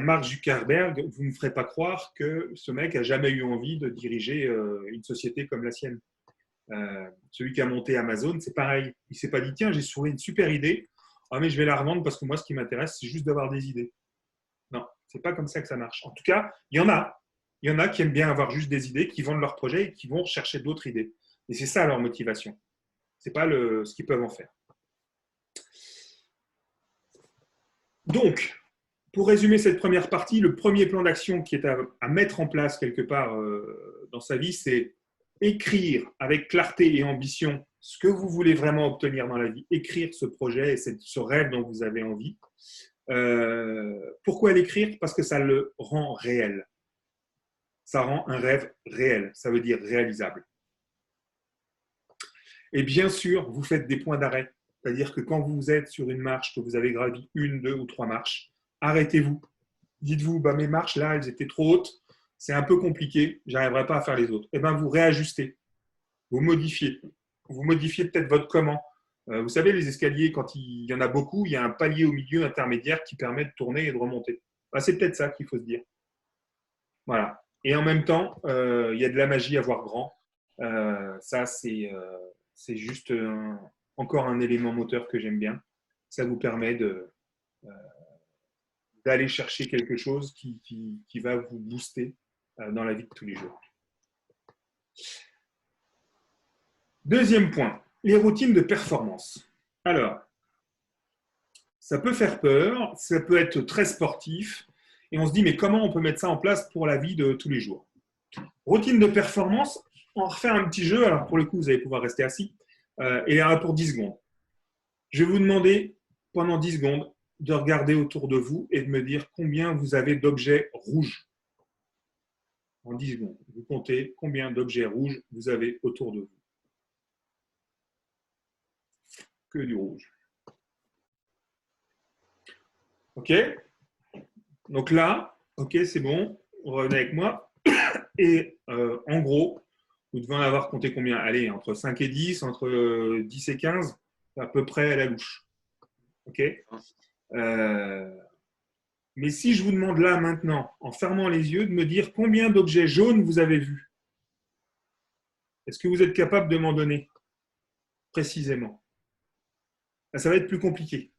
Mark Zuckerberg, vous ne me ferez pas croire que ce mec n'a jamais eu envie de diriger une société comme la sienne. Celui qui a monté Amazon, c'est pareil. Il ne s'est pas dit, tiens, j'ai trouvé une super idée, mais je vais la revendre parce que moi, ce qui m'intéresse, c'est juste d'avoir des idées. Non, ce n'est pas comme ça que ça marche. En tout cas, il y en a. Il y en a qui aiment bien avoir juste des idées, qui vendent leur projet et qui vont chercher d'autres idées. Et c'est ça leur motivation. Ce n'est pas ce qu'ils peuvent en faire. Donc, pour résumer cette première partie, le premier plan d'action qui est à mettre en place quelque part dans sa vie, c'est écrire avec clarté et ambition ce que vous voulez vraiment obtenir dans la vie, écrire ce projet et ce rêve dont vous avez envie. Pourquoi l'écrire? Parce que ça le rend réel. Ça rend un rêve réel, ça veut dire réalisable. Et bien sûr, vous faites des points d'arrêt. C'est-à-dire que quand vous êtes sur une marche, que vous avez gravi 1, 2 ou 3 marches, arrêtez-vous. Dites-vous, mes marches là, elles étaient trop hautes, c'est un peu compliqué, je n'arriverai pas à faire les autres. Et vous réajustez, vous modifiez. Vous modifiez peut-être votre comment. Vous savez, les escaliers, quand il y en a beaucoup, il y a un palier au milieu intermédiaire qui permet de tourner et de remonter. C'est peut-être ça qu'il faut se dire. Voilà. Et en même temps, il y a de la magie à voir grand. Ça, c'est juste encore un élément moteur que j'aime bien. Ça vous permet d'aller chercher quelque chose qui va vous booster dans la vie de tous les jours. Deuxième point, les routines de performance. Alors, ça peut faire peur, ça peut être très sportif, et on se dit, mais comment on peut mettre ça en place pour la vie de tous les jours? Routine de performance, on refait un petit jeu, alors pour le coup, vous allez pouvoir rester assis, et il y en a pour 10 secondes. Je vais vous demander, pendant 10 secondes, de regarder autour de vous et de me dire combien vous avez d'objets rouges. En 10 secondes, vous comptez combien d'objets rouges vous avez autour de vous. Que du rouge. OK? Donc là, OK, c'est bon, revenez avec moi. Et en gros, vous devez en avoir compté combien? Allez, entre 5 et 10, entre 10 et 15, à peu près à la louche. OK? Mais si je vous demande là maintenant, en fermant les yeux, de me dire combien d'objets jaunes vous avez vus, est-ce que vous êtes capable de m'en donner précisément? Là, ça va être plus compliqué.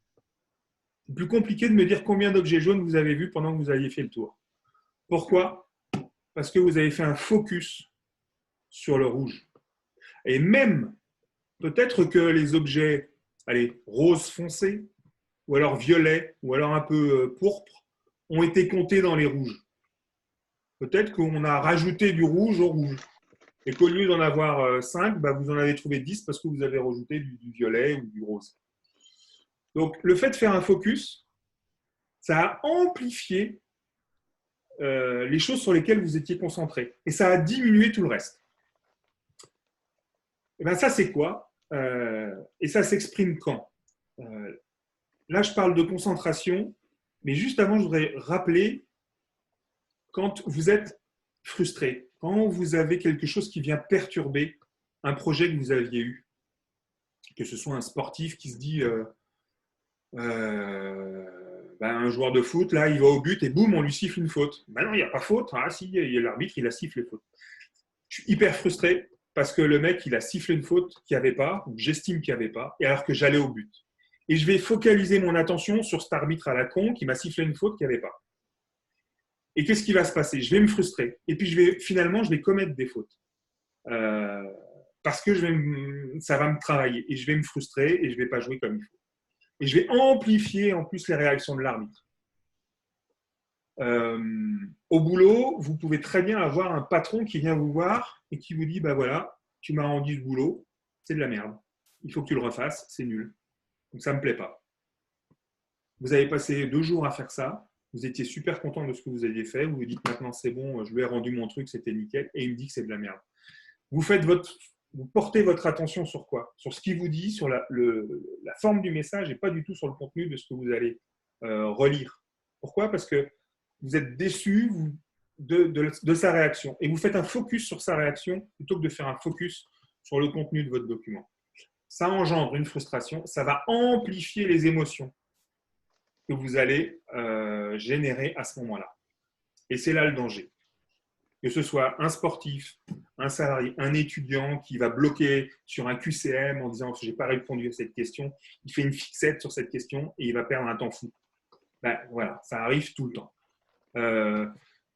C'est plus compliqué de me dire combien d'objets jaunes vous avez vus pendant que vous aviez fait le tour. Pourquoi? Parce que vous avez fait un focus sur le rouge. Et même, peut-être que les objets, allez, rose foncé, ou alors violet, ou alors un peu pourpre, ont été comptés dans les rouges. Peut-être qu'on a rajouté du rouge au rouge. Et qu'au lieu d'en avoir 5, bah, vous en avez trouvé 10 parce que vous avez rajouté du violet ou du rose. Donc, le fait de faire un focus, ça a amplifié les choses sur lesquelles vous étiez concentré. Et ça a diminué tout le reste. Et bien, ça, c'est quoi? Et ça s'exprime quand? Là, je parle de concentration, mais juste avant, je voudrais rappeler quand vous êtes frustré, quand vous avez quelque chose qui vient perturber un projet que vous aviez eu, que ce soit un sportif qui se dit un joueur de foot, là, il va au but et boum, on lui siffle une faute. Ben non, il n'y a pas faute. Ah si, l'arbitre, il a sifflé faute. Je suis hyper frustré parce que le mec, il a sifflé une faute qu'il n'y avait pas, ou j'estime qu'il n'y avait pas, et alors que j'allais au but. Et je vais focaliser mon attention sur cet arbitre à la con qui m'a sifflé une faute qu'il n'y avait pas. Et qu'est-ce qui va se passer? Je vais me frustrer. Et puis, finalement, je vais commettre des fautes. Parce que ça va me travailler. Et je vais me frustrer et je ne vais pas jouer comme il faut. Et je vais amplifier en plus les réactions de l'arbitre. Au boulot, vous pouvez très bien avoir un patron qui vient vous voir et qui vous dit, bah voilà, tu m'as rendu ce boulot, c'est de la merde. Il faut que tu le refasses, c'est nul. Donc ça ne me plaît pas. Vous avez passé 2 jours à faire ça, vous étiez super content de ce que vous aviez fait, vous vous dites maintenant c'est bon, je lui ai rendu mon truc, c'était nickel, et il me dit que c'est de la merde. Vous portez votre attention sur quoi? Sur ce qu'il vous dit, sur la forme du message et pas du tout sur le contenu de ce que vous allez relire. Pourquoi? Parce que vous êtes déçu de sa réaction et vous faites un focus sur sa réaction plutôt que de faire un focus sur le contenu de votre document. Ça engendre une frustration, ça va amplifier les émotions que vous allez générer à ce moment-là. Et c'est là le danger. Que ce soit un sportif, un salarié, un étudiant qui va bloquer sur un QCM en disant « je n'ai pas répondu à cette question », il fait une fixette sur cette question et il va perdre un temps fou. Ben, voilà, ça arrive tout le temps.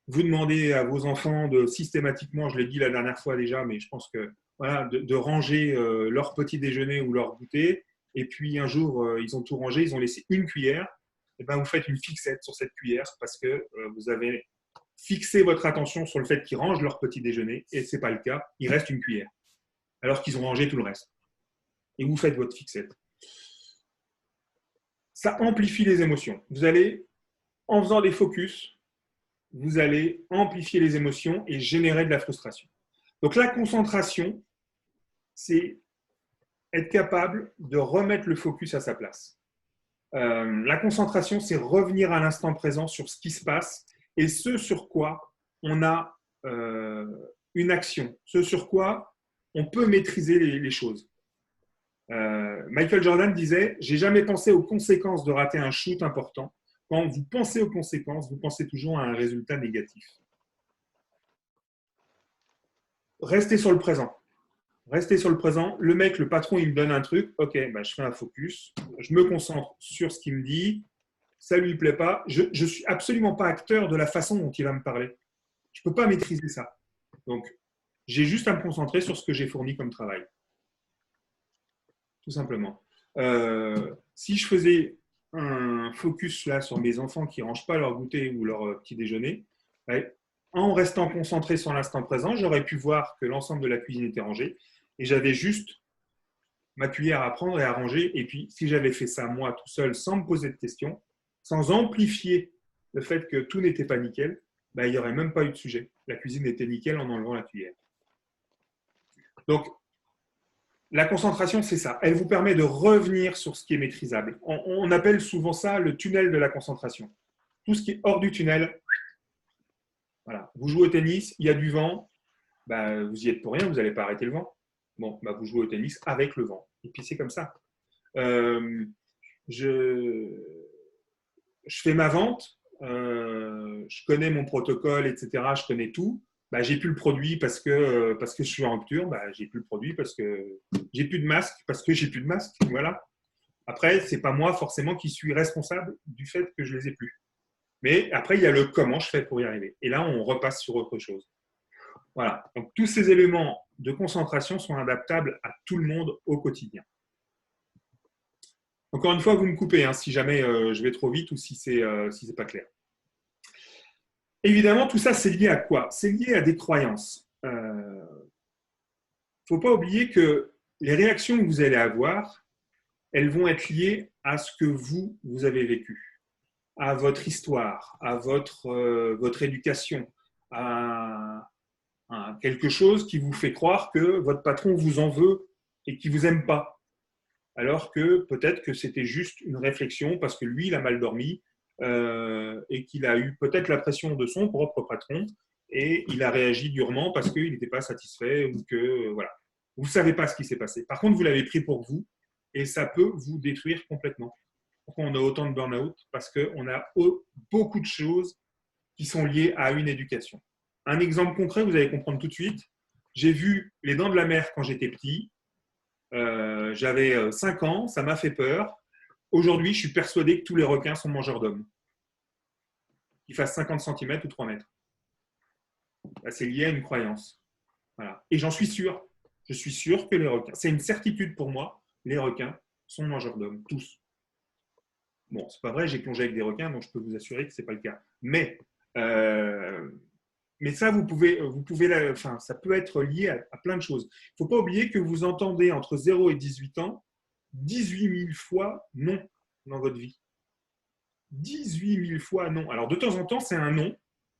Vous demandez à vos enfants de systématiquement, je l'ai dit la dernière fois déjà, mais je pense que voilà, de ranger leur petit déjeuner ou leur goûter, et puis un jour, ils ont tout rangé, ils ont laissé une cuillère, et ben vous faites une fixette sur cette cuillère parce que vous avez fixé votre attention sur le fait qu'ils rangent leur petit déjeuner, et ce n'est pas le cas, il reste une cuillère, alors qu'ils ont rangé tout le reste. Et vous faites votre fixette. Ça amplifie les émotions. Vous allez, en faisant des focus, vous allez amplifier les émotions et générer de la frustration. Donc la concentration, c'est être capable de remettre le focus à sa place. La concentration, c'est revenir à l'instant présent sur ce qui se passe et ce sur quoi on a une action, ce sur quoi on peut maîtriser les choses. Michael Jordan disait « J'ai jamais pensé aux conséquences de rater un shoot important. Quand vous pensez aux conséquences, vous pensez toujours à un résultat négatif. » restez sur le présent. Restez sur le présent. Le mec, le patron, il me donne un truc. Ok, bah, je fais un focus. Je me concentre sur ce qu'il me dit. Ça ne lui plaît pas. Je ne suis absolument pas acteur de la façon dont il va me parler. Je ne peux pas maîtriser ça. Donc, j'ai juste à me concentrer sur ce que j'ai fourni comme travail. Tout simplement. Si je faisais un focus là sur mes enfants qui ne rangent pas leur goûter ou leur petit déjeuner, ouais, en restant concentré sur l'instant présent, j'aurais pu voir que l'ensemble de la cuisine était rangée et j'avais juste ma cuillère à prendre et à ranger. Et puis, si j'avais fait ça moi tout seul, sans me poser de questions, sans amplifier le fait que tout n'était pas nickel, bah, il n'y aurait même pas eu de sujet. La cuisine était nickel en enlevant la cuillère. Donc, la concentration, c'est ça. Elle vous permet de revenir sur ce qui est maîtrisable. On appelle souvent ça le tunnel de la concentration. Tout ce qui est hors du tunnel, voilà. Vous jouez au tennis, il y a du vent, bah, vous y êtes pour rien, vous n'allez pas arrêter le vent. Bon, bah, vous jouez au tennis avec le vent. Et puis c'est comme ça. Je fais ma vente, je connais mon protocole, etc. Je connais tout. Bah, j'ai plus le produit parce que je suis en rupture. Bah, j'ai plus le produit parce que j'ai plus de masque, parce que j'ai plus de masque. Voilà. Après, c'est pas moi forcément qui suis responsable du fait que je les ai plus. Mais après, il y a le comment je fais pour y arriver. Et là, on repasse sur autre chose. Voilà. Donc, tous ces éléments de concentration sont adaptables à tout le monde au quotidien. Encore une fois, vous me coupez hein, si jamais je vais trop vite ou si c'est pas clair. Évidemment, tout ça, c'est lié à quoi? C'est lié à des croyances. Il ne faut pas oublier que les réactions que vous allez avoir, elles vont être liées à ce que vous avez vécu, à votre histoire, à votre éducation, à quelque chose qui vous fait croire que votre patron vous en veut et qui ne vous aime pas. Alors que peut-être que c'était juste une réflexion parce que lui, il a mal dormi et qu'il a eu peut-être la pression de son propre patron et il a réagi durement parce qu'il n'était pas satisfait ou que, voilà. Vous ne savez pas ce qui s'est passé. Par contre, vous l'avez pris pour vous et ça peut vous détruire complètement. Pourquoi on a autant de burn-out? Parce qu'on a beaucoup de choses qui sont liées à une éducation. Un exemple concret, vous allez comprendre tout de suite. J'ai vu Les Dents de la Mer quand j'étais petit. J'avais 5 ans, ça m'a fait peur. Aujourd'hui, je suis persuadé que tous les requins sont mangeurs d'hommes. Qu'ils fassent 50 cm ou 3 mètres. Là, c'est lié à une croyance. Voilà. Et j'en suis sûr. Je suis sûr que les requins, c'est une certitude pour moi, les requins sont mangeurs d'hommes, tous. Bon, c'est pas vrai, j'ai plongé avec des requins, donc je peux vous assurer que ce n'est pas le cas. Mais ça, vous pouvez ça peut être lié à plein de choses. Il ne faut pas oublier que vous entendez entre 0 et 18 ans 18 000 fois non dans votre vie. 18 000 fois non. Alors, de temps en temps, c'est un non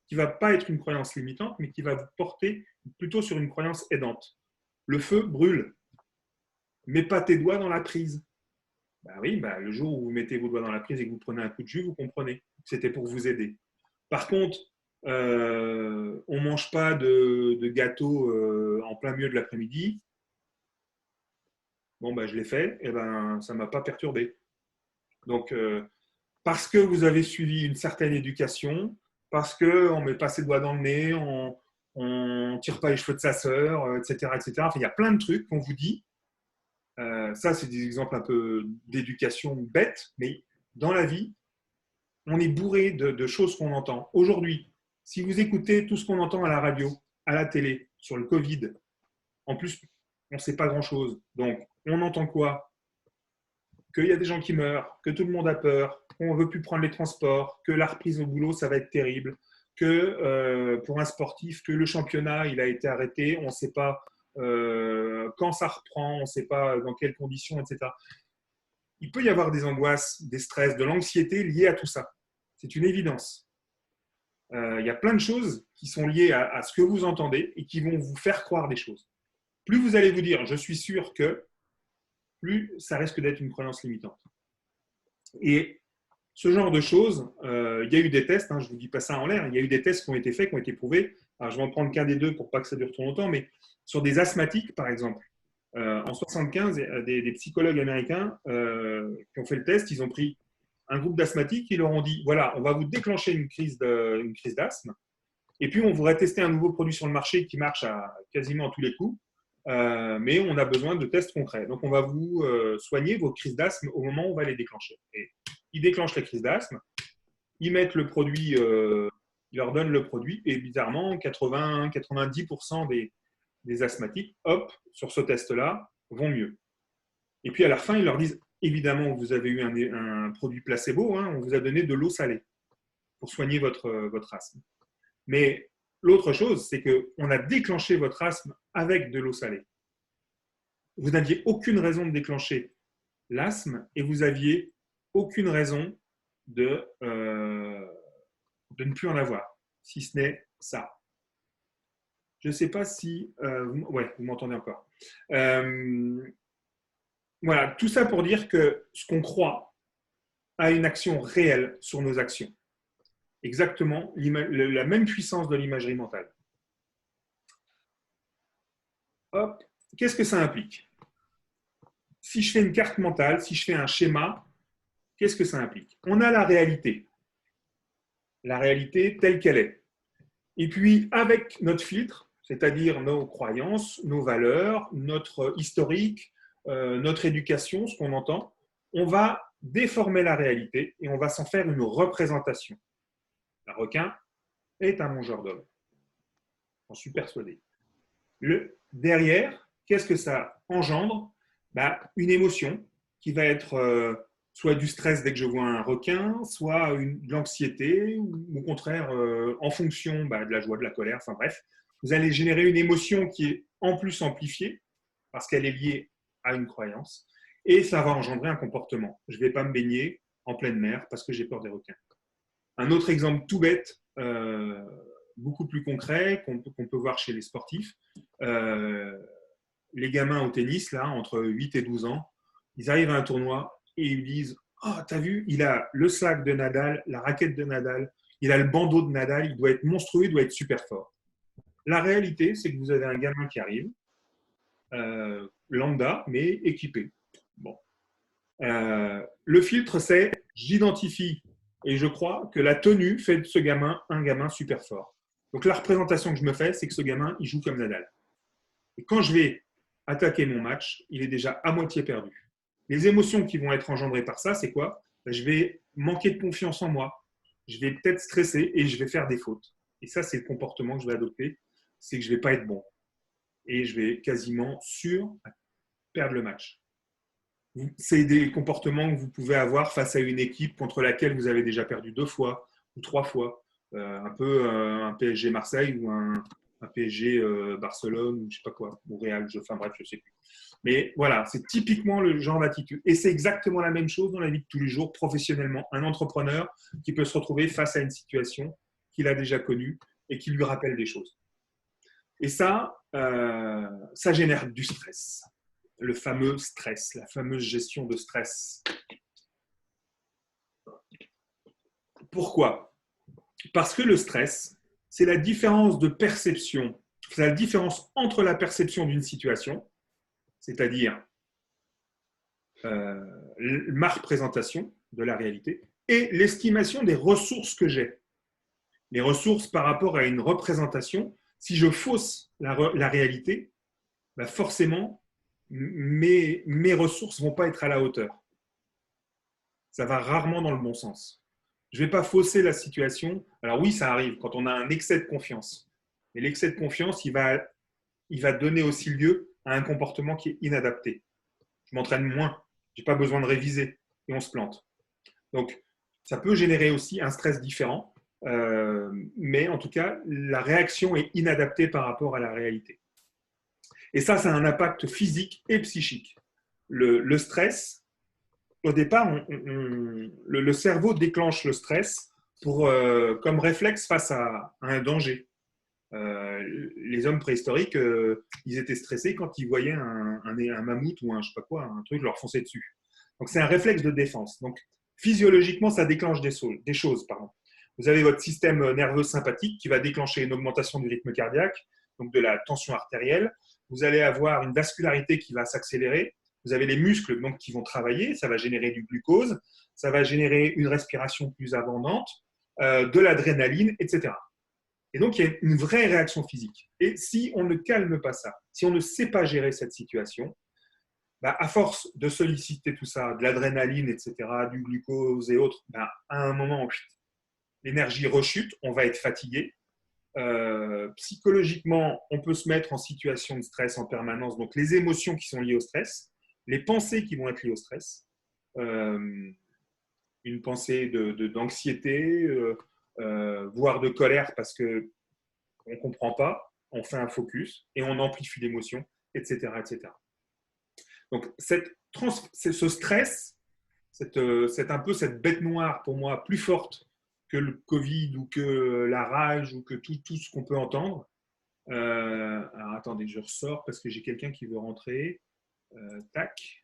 qui ne va pas être une croyance limitante, mais qui va vous porter plutôt sur une croyance aidante. Le feu brûle. Mets pas tes doigts dans la prise. Ben oui, le jour où vous mettez vos doigts dans la prise et que vous prenez un coup de jus, vous comprenez. C'était pour vous aider. Par contre, on ne mange pas de gâteau en plein milieu de l'après-midi. Bon, je l'ai fait, et ça ne m'a pas perturbé. Donc, parce que vous avez suivi une certaine éducation, parce qu'on ne met pas ses doigts dans le nez, on ne tire pas les cheveux de sa sœur, etc., etc. Enfin, il y a plein de trucs qu'on vous dit. Ça, c'est des exemples un peu d'éducation bête, mais dans la vie, on est bourré de choses qu'on entend. Aujourd'hui, si vous écoutez tout ce qu'on entend à la radio, à la télé, sur le Covid, en plus, on ne sait pas grand-chose. Donc, on entend quoi? Qu'il y a des gens qui meurent, que tout le monde a peur, qu'on ne veut plus prendre les transports, que la reprise au boulot, ça va être terrible, que pour un sportif, que le championnat, il a été arrêté, on ne sait pas quand ça reprend, on ne sait pas dans quelles conditions, etc. Il peut y avoir des angoisses, des stress, de l'anxiété liées à tout ça. C'est une évidence. Il y a plein de choses qui sont liées à ce que vous entendez et qui vont vous faire croire des choses. Plus vous allez vous dire « je suis sûr que », plus ça risque d'être une croyance limitante. Et ce genre de choses, il y a eu des tests, je ne vous dis pas ça en l'air, il y a eu des tests qui ont été faits, qui ont été prouvés. Alors, je vais en prendre qu'un des deux pour pas que ça dure trop longtemps, mais sur des asthmatiques, par exemple. En 1975, des psychologues américains qui ont fait le test, ils ont pris un groupe d'asthmatiques, ils leur ont dit, voilà, on va vous déclencher une crise d'asthme, Et puis, on voudrait tester un nouveau produit sur le marché qui marche à quasiment à tous les coups, mais on a besoin de tests concrets. Donc, on va vous soigner vos crises d'asthme au moment où on va les déclencher. Et ils déclenchent les crises d'asthme, ils mettent le produit, ils leur donnent le produit, et bizarrement, 80-90% des asthmatiques, hop, sur ce test-là, vont mieux. Et puis, à la fin, ils leur disent, évidemment, vous avez eu un produit placebo, hein, on vous a donné de l'eau salée pour soigner votre asthme. Mais l'autre chose, c'est qu'on a déclenché votre asthme avec de l'eau salée. Vous n'aviez aucune raison de déclencher l'asthme et vous n'aviez aucune raison de ne plus en avoir, si ce n'est ça. Je ne sais pas si... vous m'entendez encore. Voilà, tout ça pour dire que ce qu'on croit a une action réelle sur nos actions. Exactement la même puissance de l'imagerie mentale. Hop, qu'est-ce que ça implique? Si je fais une carte mentale, si je fais un schéma, qu'est-ce que ça implique? On a la réalité telle qu'elle est. Et puis, avec notre filtre, c'est-à-dire nos croyances, nos valeurs, notre historique, notre éducation, ce qu'on entend, on va déformer la réalité et on va s'en faire une représentation. Un requin est un mangeur d'hommes. J'en suis persuadé. Derrière, qu'est-ce que ça engendre? Une émotion qui va être soit du stress dès que je vois un requin, soit de l'anxiété, ou au contraire, en fonction de la joie, de la colère, enfin bref. Vous allez générer une émotion qui est en plus amplifiée, parce qu'elle est liée à une croyance, et ça va engendrer un comportement. Je ne vais pas me baigner en pleine mer parce que j'ai peur des requins. Un autre exemple tout bête, beaucoup plus concret, qu'on peut voir chez les sportifs, les gamins au tennis, là, entre 8 et 12 ans, ils arrivent à un tournoi et ils disent « Oh, t'as vu, il a le sac de Nadal, la raquette de Nadal, il a le bandeau de Nadal, il doit être monstrueux, il doit être super fort. » La réalité, c'est que vous avez un gamin qui arrive, lambda, mais équipé. Bon. Le filtre, c'est « J'identifie et je crois que la tenue fait de ce gamin un gamin super fort. » Donc la représentation que je me fais, c'est que ce gamin, il joue comme Nadal. Et quand je vais attaquer mon match, il est déjà à moitié perdu. Les émotions qui vont être engendrées par ça, c'est quoi? Je vais manquer de confiance en moi, je vais peut-être stresser et je vais faire des fautes. Et ça, c'est le comportement que je vais adopter, c'est que je ne vais pas être bon. Et je vais quasiment sûr perdre le match. C'est des comportements que vous pouvez avoir face à une équipe contre laquelle vous avez déjà perdu 2 fois ou 3 fois. Un peu un PSG Marseille ou un PSG Barcelone ou je sais pas quoi, ou Real, enfin bref, je sais plus. Mais voilà, c'est typiquement le genre d'attitude. Et c'est exactement la même chose dans la vie de tous les jours, professionnellement. Un entrepreneur qui peut se retrouver face à une situation qu'il a déjà connue et qui lui rappelle des choses. Et ça génère du stress. Le fameux stress, la fameuse gestion de stress. Pourquoi? Parce que le stress, c'est la différence de perception, c'est la différence entre la perception d'une situation, c'est-à-dire ma représentation de la réalité, et l'estimation des ressources que j'ai. Les ressources par rapport à une représentation, si je fausse la réalité, forcément, mes ressources ne vont pas être à la hauteur. Ça va rarement dans le bon sens. Je ne vais pas fausser la situation. Alors oui, ça arrive quand on a un excès de confiance. Mais l'excès de confiance, il va donner aussi lieu à un comportement qui est inadapté. Je m'entraîne moins, je n'ai pas besoin de réviser et on se plante. Donc, ça peut générer aussi un stress différent, mais en tout cas, la réaction est inadaptée par rapport à la réalité. Et ça a un impact physique et psychique. Le stress, au départ, le cerveau déclenche le stress comme réflexe face à un danger. Les hommes préhistoriques, ils étaient stressés quand ils voyaient un mammouth ou un je sais pas quoi, un truc leur foncer dessus. Donc c'est un réflexe de défense. Donc physiologiquement, ça déclenche des choses. Pardon. Vous avez votre système nerveux sympathique qui va déclencher une augmentation du rythme cardiaque, donc de la tension artérielle. Vous allez avoir une vascularité qui va s'accélérer. Vous avez les muscles donc, qui vont travailler. Ça va générer du glucose. Ça va générer une respiration plus abondante, de l'adrénaline, etc. Et donc, il y a une vraie réaction physique. Et si on ne calme pas ça, si on ne sait pas gérer cette situation, bah, à force de solliciter tout ça, de l'adrénaline, etc., du glucose et autres, bah, à un moment, l'énergie rechute, on va être fatigué. Psychologiquement, on peut se mettre en situation de stress en permanence. Donc, les émotions qui sont liées au stress, les pensées qui vont être liées au stress, une pensée d'anxiété, voire de colère parce qu'on ne comprend pas, on fait un focus et on amplifie l'émotion, etc., etc. Donc, ce stress, c'est un peu cette bête noire pour moi plus forte que le Covid ou que la rage ou que tout ce qu'on peut entendre. Alors attendez, je ressors parce que j'ai quelqu'un qui veut rentrer. Tac.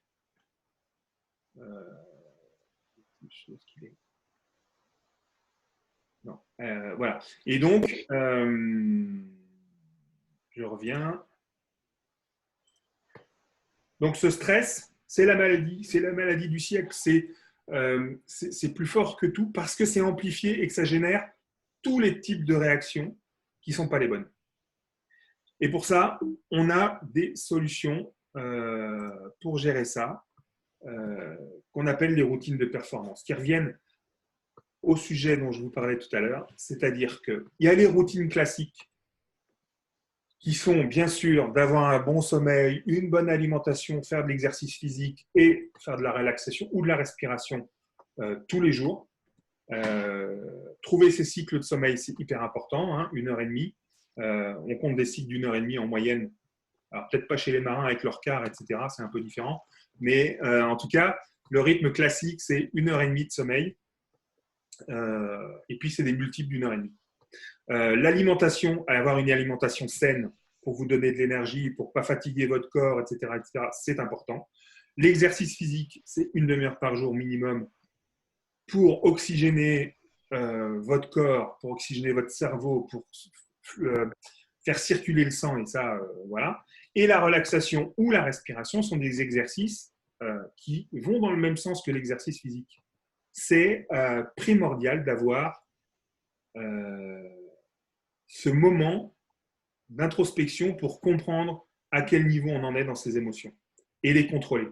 Je sais qu'il est. Non. Voilà. Et donc, je reviens. Donc, ce stress, c'est la maladie du siècle. C'est plus fort que tout parce que c'est amplifié et que ça génère tous les types de réactions qui ne sont pas les bonnes. Et pour ça, on a des solutions pour gérer ça, qu'on appelle les routines de performance, qui reviennent au sujet dont je vous parlais tout à l'heure, c'est-à-dire qu'il y a les routines classiques qui sont bien sûr d'avoir un bon sommeil, une bonne alimentation, faire de l'exercice physique et faire de la relaxation ou de la respiration tous les jours. Trouver ces cycles de sommeil, c'est hyper important, hein, 1h30. On compte des cycles d'1h30 en moyenne. Alors, peut-être pas chez les marins avec leur quart, etc., c'est un peu différent. Mais en tout cas, le rythme classique, c'est 1h30 de sommeil. Et puis, c'est des multiples d'1h30. L'alimentation, avoir une alimentation saine pour vous donner de l'énergie, pour ne pas fatiguer votre corps, etc., c'est important. L'exercice physique, c'est 1 demi-heure par jour minimum pour oxygéner votre corps, pour oxygéner votre cerveau, pour faire circuler le sang, et ça, voilà. Et la relaxation ou la respiration sont des exercices qui vont dans le même sens que l'exercice physique. C'est primordial d'avoir ce moment d'introspection pour comprendre à quel niveau on en est dans ses émotions et les contrôler.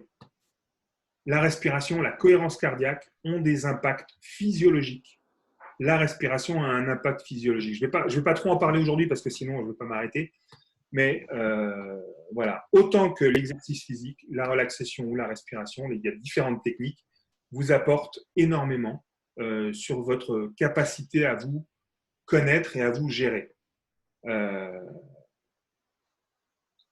La respiration, la cohérence cardiaque ont des impacts physiologiques. La respiration a un impact physiologique. Je vais pas trop en parler aujourd'hui parce que sinon je ne vais pas m'arrêter. Mais voilà, autant que l'exercice physique, la relaxation ou la respiration, il y a différentes techniques, vous apportent énormément sur votre capacité à vous connaître et à vous gérer.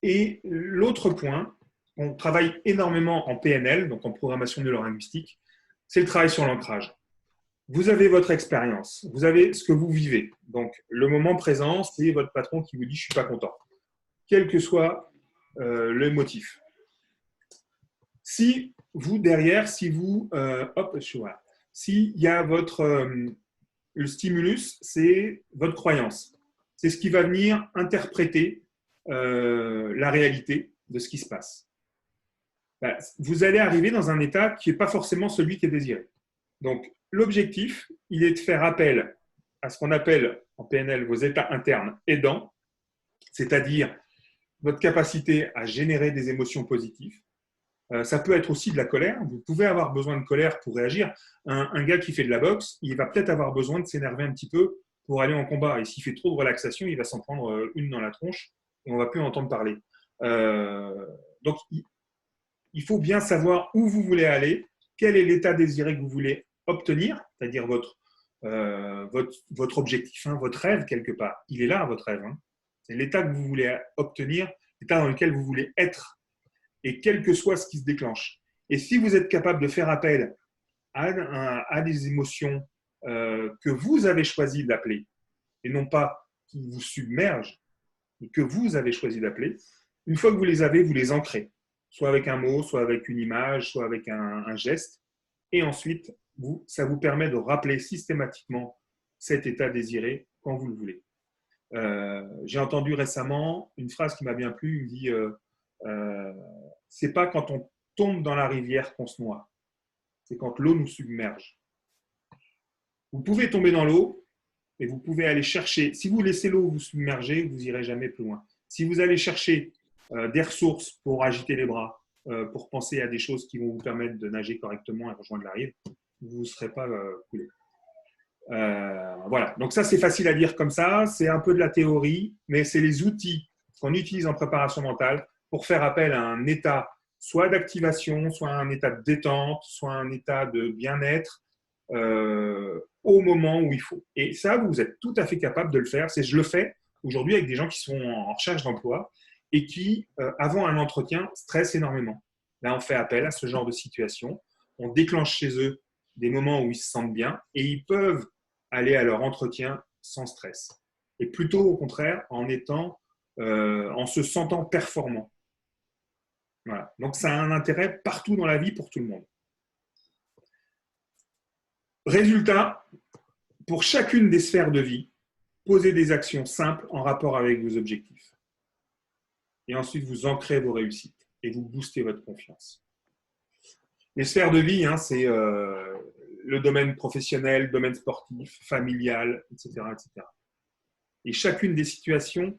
Et l'autre point, on travaille énormément en PNL, donc en programmation neurolinguistique, c'est le travail sur l'ancrage. Vous avez votre expérience, vous avez ce que vous vivez. Donc, le moment présent, c'est votre patron qui vous dit « je ne suis pas content », quel que soit le motif. Si vous, derrière, s'il y a le stimulus, c'est votre croyance. C'est ce qui va venir interpréter la réalité de ce qui se passe. Vous allez arriver dans un état qui n'est pas forcément celui qui est désiré. Donc, l'objectif, il est de faire appel à ce qu'on appelle en PNL vos états internes aidants, c'est-à-dire votre capacité à générer des émotions positives. Ça peut être aussi de la colère. Vous pouvez avoir besoin de colère pour réagir. Un gars qui fait de la boxe, il va peut-être avoir besoin de s'énerver un petit peu pour aller en combat. Et s'il fait trop de relaxation, il va s'en prendre une dans la tronche et on ne va plus entendre parler. Donc, il faut bien savoir où vous voulez aller, quel est l'état désiré que vous voulez obtenir, c'est-à-dire votre objectif, hein, votre rêve quelque part. Il est là, votre rêve. Hein. C'est l'état que vous voulez obtenir, l'état dans lequel vous voulez être, et quel que soit ce qui se déclenche. Et si vous êtes capable de faire appel à des émotions que vous avez choisi d'appeler, et non pas qui vous submergent, mais que vous avez choisi d'appeler, une fois que vous les avez, vous les ancrez, soit avec un mot, soit avec une image, soit avec un geste, et ensuite, ça vous permet de rappeler systématiquement cet état désiré quand vous le voulez. J'ai entendu récemment une phrase qui m'a bien plu, il me dit c'est pas quand on tombe dans la rivière qu'on se noie, c'est quand l'eau nous submerge. Vous pouvez tomber dans l'eau, et vous pouvez aller chercher. Si vous laissez l'eau vous submerger, vous n'irez jamais plus loin. Si vous allez chercher des ressources pour agiter les bras, pour penser à des choses qui vont vous permettre de nager correctement et rejoindre la rive, vous ne serez pas coulé. Voilà, donc ça c'est facile à dire comme ça, c'est un peu de la théorie, mais c'est les outils qu'on utilise en préparation mentale pour faire appel à un état soit d'activation, soit un état de détente, soit un état de bien-être au moment où il faut. Et ça, vous êtes tout à fait capable de le faire. Je le fais aujourd'hui avec des gens qui sont en recherche d'emploi et qui, avant un entretien, stressent énormément. Là, on fait appel à ce genre de situation. On déclenche chez eux des moments où ils se sentent bien et ils peuvent aller à leur entretien sans stress. Et plutôt au contraire, en se sentant performant. Voilà. Donc ça a un intérêt partout dans la vie pour tout le monde. Résultat, pour chacune des sphères de vie, posez des actions simples en rapport avec vos objectifs. Et ensuite, vous ancrez vos réussites et vous boostez votre confiance. Les sphères de vie, c'est le domaine professionnel, le domaine sportif, familial, etc., etc. Et chacune des situations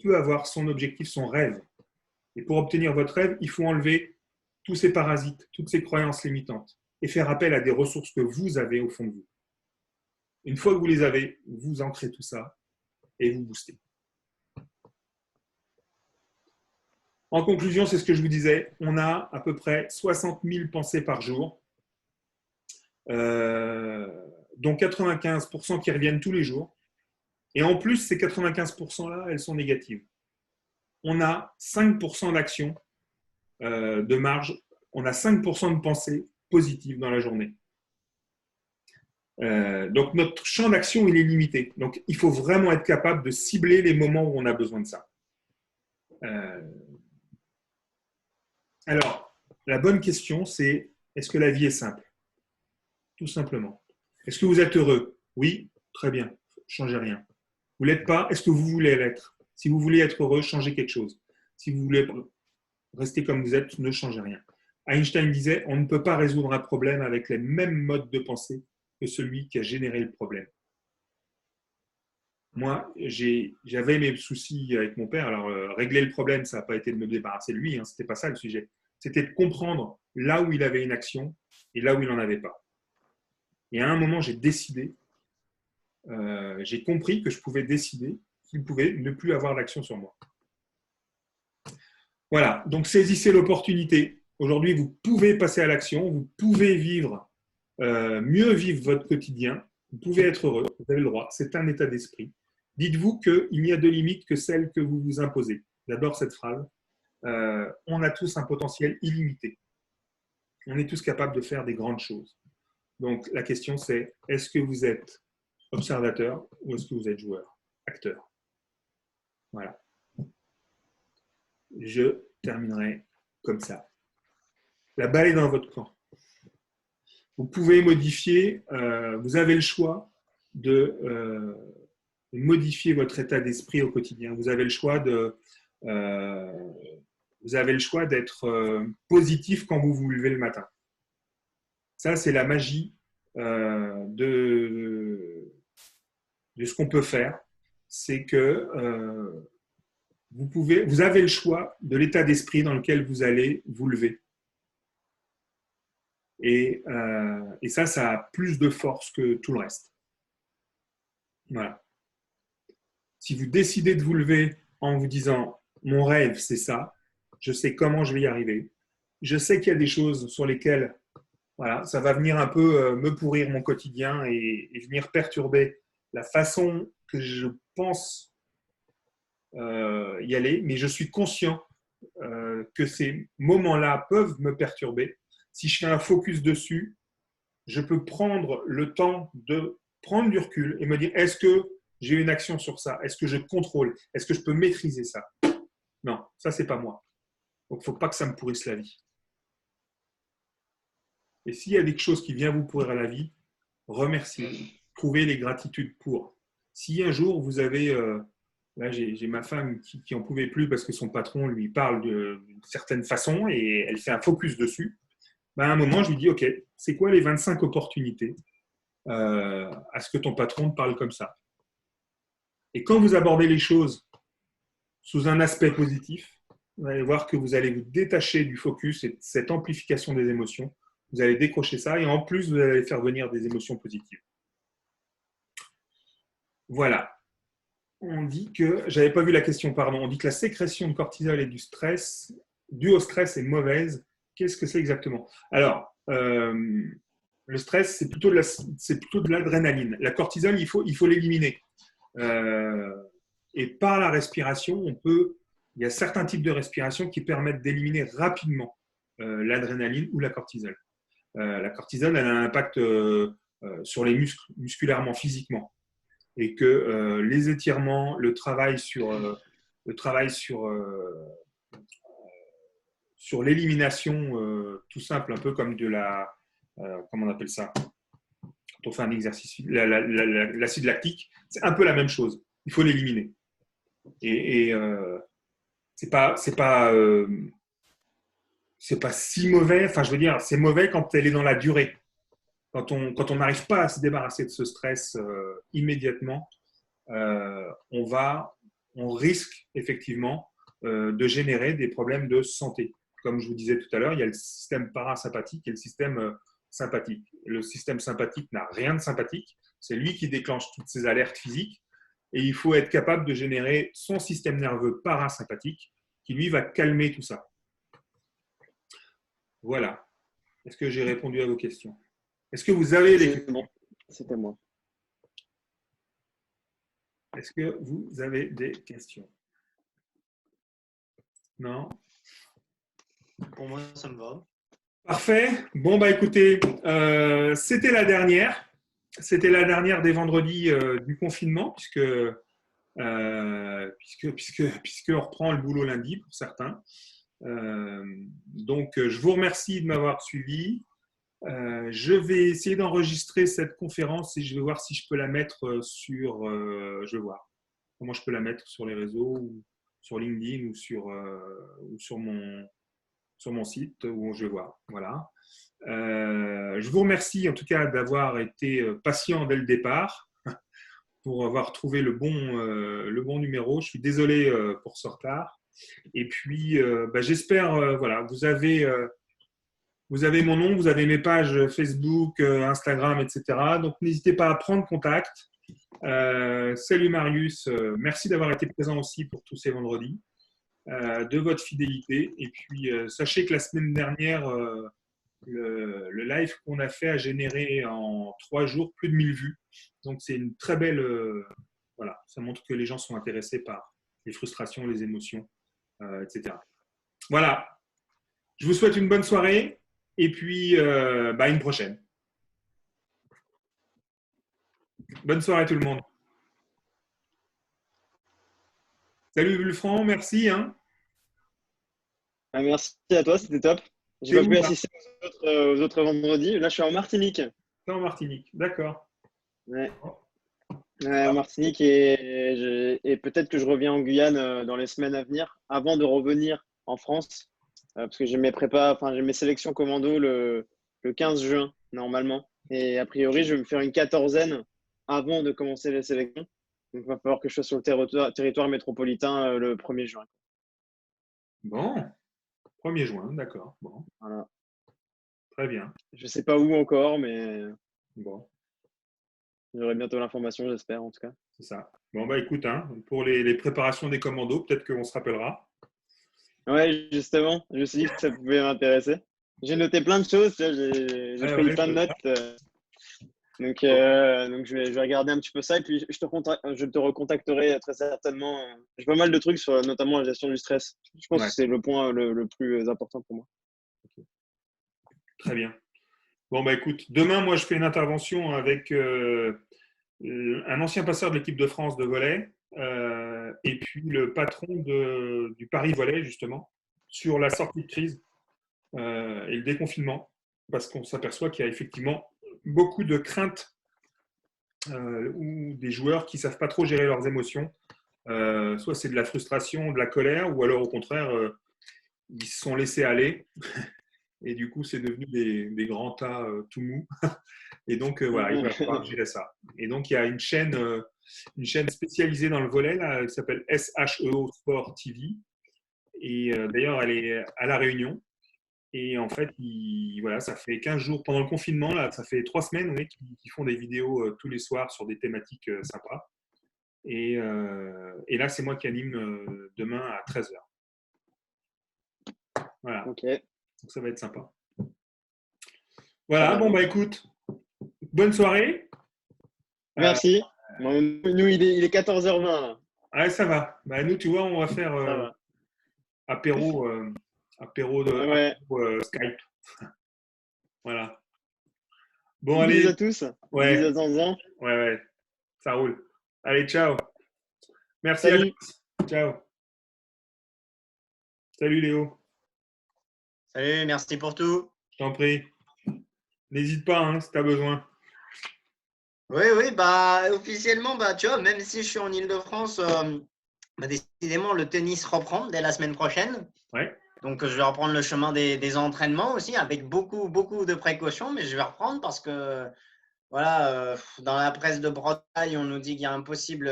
peut avoir son objectif, son rêve. Et pour obtenir votre rêve, il faut enlever tous ces parasites, toutes ces croyances limitantes et faire appel à des ressources que vous avez au fond de vous. Une fois que vous les avez, vous ancrez tout ça et vous boostez. En conclusion, c'est ce que je vous disais, on a à peu près 60 000 pensées par jour, dont 95% qui reviennent tous les jours. Et en plus, ces 95%-là, elles sont négatives. On a 5% d'action de marge, on a 5% de pensée positive dans la journée. Donc notre champ d'action, il est limité. Donc il faut vraiment être capable de cibler les moments où on a besoin de ça. Alors, la bonne question, c'est est-ce que la vie est simple? Tout simplement. Est-ce que vous êtes heureux? Oui, très bien, changez rien. Vous ne l'êtes pas, est-ce que vous voulez l'être? Si vous voulez être heureux, changez quelque chose. Si vous voulez rester comme vous êtes, ne changez rien. Einstein disait, on ne peut pas résoudre un problème avec les mêmes modes de pensée que celui qui a généré le problème. Moi, j'avais mes soucis avec mon père. Alors, régler le problème, ça n'a pas été de me débarrasser de lui. Ce n'était pas ça le sujet. C'était de comprendre là où il avait une action et là où il n'en avait pas. Et à un moment, j'ai décidé, j'ai compris que je pouvais décider qu'il pouvait ne plus avoir d'action sur moi. Voilà, donc saisissez l'opportunité. Aujourd'hui, vous pouvez passer à l'action, vous pouvez mieux vivre votre quotidien, vous pouvez être heureux, vous avez le droit, c'est un état d'esprit. Dites-vous qu'il n'y a de limite que celle que vous vous imposez. J'adore cette phrase. On a tous un potentiel illimité. On est tous capables de faire des grandes choses. Donc la question c'est, est-ce que vous êtes observateur ou est-ce que vous êtes joueur, acteur? Voilà. Je terminerai comme ça. La balle est dans votre camp. Vous pouvez modifier, vous avez le choix de modifier votre état d'esprit au quotidien. Vous avez le choix d'être positif quand vous vous levez le matin. Ça, c'est la magie de ce qu'on peut faire. C'est que vous avez le choix de l'état d'esprit dans lequel vous allez vous lever. Et ça a plus de force que tout le reste. Voilà. Si vous décidez de vous lever en vous disant « mon rêve, c'est ça, je sais comment je vais y arriver, je sais qu'il y a des choses sur lesquelles ça va venir un peu me pourrir mon quotidien et venir perturber la façon que je pense y aller, mais je suis conscient que ces moments-là peuvent me perturber. Si je fais un focus dessus, je peux prendre le temps de prendre du recul et me dire, est-ce que j'ai une action sur ça? Est-ce que je contrôle? Est-ce que je peux maîtriser ça? Non, ça, c'est pas moi. Donc, il ne faut pas que ça me pourrisse la vie. Et s'il y a quelque chose qui vient vous pourrir la vie, remerciez. Trouvez les gratitudes pour. Si un jour, vous avez... là, j'ai ma femme qui n'en pouvait plus parce que son patron lui parle d'une certaine façon et elle fait un focus dessus. À un moment, je lui dis, OK, c'est quoi les 25 opportunités à ce que ton patron te parle comme ça. Et quand vous abordez les choses sous un aspect positif, vous allez voir que vous allez vous détacher du focus et de cette amplification des émotions. Vous allez décrocher ça et en plus, vous allez faire venir des émotions positives. Voilà. On dit que, j'avais pas vu la question, pardon, on dit que la sécrétion de cortisol et du stress, due au stress, est mauvaise. Qu'est-ce que c'est exactement? Alors, le stress, c'est plutôt de l'adrénaline. La cortisol, il faut l'éliminer. Et par la respiration, il y a certains types de respiration qui permettent d'éliminer rapidement l'adrénaline ou la cortisol. La cortisol, elle a un impact sur les muscles, musculairement, physiquement. Et que les étirements, le travail sur l'élimination, tout simple, un peu comme de la, comment on appelle ça, quand on fait un exercice, l'acide lactique, c'est un peu la même chose. Il faut l'éliminer. Et c'est pas si mauvais. Enfin, je veux dire, c'est mauvais quand elle est dans la durée. Quand on n'arrive pas à se débarrasser de ce stress immédiatement, on risque effectivement de générer des problèmes de santé. Comme je vous disais tout à l'heure, il y a le système parasympathique et le système sympathique. Le système sympathique n'a rien de sympathique. C'est lui qui déclenche toutes ces alertes physiques. Et il faut être capable de générer son système nerveux parasympathique qui, lui, va calmer tout ça. Voilà. Est-ce que j'ai répondu à vos questions? Est-ce que vous avez des questions? Bon, c'était moi. Est-ce que vous avez des questions? Non? Pour moi, ça me va. Parfait. Bon, bah écoutez, c'était la dernière. C'était la dernière des vendredis du confinement, puisque on reprend le boulot lundi pour certains. Donc, je vous remercie de m'avoir suivi. Je vais essayer d'enregistrer cette conférence et je vais voir si je peux la mettre sur. Je vais voir comment je peux la mettre sur les réseaux, ou sur LinkedIn ou sur mon site, où je vais voir. Voilà. Je vous remercie en tout cas d'avoir été patient dès le départ pour avoir trouvé le bon numéro. Je suis désolé pour ce retard. Et puis, j'espère, voilà, vous avez mon nom, vous avez mes pages Facebook, Instagram, etc. Donc, n'hésitez pas à prendre contact. Salut Marius, merci d'avoir été présent aussi pour tous ces vendredis, de votre fidélité. Et puis, sachez que la semaine dernière, le live qu'on a fait a généré en 3 jours plus de 1000 vues. Donc, c'est une très belle… voilà, ça montre que les gens sont intéressés par les frustrations, les émotions, etc. Voilà. Je vous souhaite une bonne soirée et puis une prochaine. Bonne soirée à tout le monde. Salut Vulfran, merci. Merci à toi, c'était top. J'ai pas pu assister aux autres vendredis. Là, je suis en Martinique. T'es en Martinique, d'accord. Ouais. En Martinique et peut-être que je reviens en Guyane dans les semaines à venir, avant de revenir en France, parce que j'ai mes sélections commando le 15 juin normalement. Et a priori, je vais me faire une quatorzaine avant de commencer les sélections. Donc, il va falloir que je sois sur le territoire métropolitain le 1er juin. Bon, 1er juin, d'accord. Bon. Voilà. Très bien. Je ne sais pas où encore, mais bon. J'aurai bientôt l'information, j'espère, en tout cas. C'est ça. Bon, écoute, pour les préparations des commandos, peut-être qu'on se rappellera. Ouais, justement, je me suis dit que ça pouvait m'intéresser. J'ai noté plein de choses, j'ai pris plein de notes. Donc, je vais regarder un petit peu ça et puis je te recontacterai très certainement. J'ai pas mal de trucs sur notamment la gestion du stress. Je pense que c'est le point le plus important pour moi. Okay. Très bien. Bon, écoute, demain, moi, je fais une intervention avec un ancien passeur de l'équipe de France de volley et puis le patron du Paris Volley, justement, sur la sortie de crise et le déconfinement, parce qu'on s'aperçoit qu'il y a effectivement beaucoup de craintes ou des joueurs qui ne savent pas trop gérer leurs émotions. Soit c'est de la frustration, de la colère, ou alors au contraire, ils se sont laissés aller Et du coup, c'est devenu des grands tas tout mous. Et donc, voilà, il va falloir gérer ça. Et donc, il y a une chaîne spécialisée dans le volley là, qui s'appelle SHEO Sport TV. Et d'ailleurs, elle est à La Réunion. Et en fait, voilà, ça fait 15 jours pendant le confinement, là, ça fait 3 semaines oui, qu'ils font des vidéos tous les soirs sur des thématiques sympas. Et là, c'est moi qui anime demain à 13h. Voilà. Ok. Donc, ça va être sympa. Voilà, bon, bah écoute, bonne soirée. Merci. Bon, nous, il est 14h20 là. Ouais, ça va. Bah, nous, tu vois, on va faire Ça va. apéro Ouais. Skype. Voilà. Bon, Bisous allez. à tous. Ouais. Bisous à Zanzan. Ouais, ça roule. Allez, ciao. Merci Salut. Alex. Ciao. Salut Léo. Salut, merci pour tout. Je t'en prie. N'hésite pas hein, si tu as besoin. Oui, bah officiellement, bah tu vois, même si je suis en Île-de-France, bah, décidément le tennis reprend dès la semaine prochaine. Ouais. Donc je vais reprendre le chemin des entraînements aussi, avec beaucoup de précautions, mais je vais reprendre parce que voilà, dans la presse de Bretagne, on nous dit qu'il y a une possible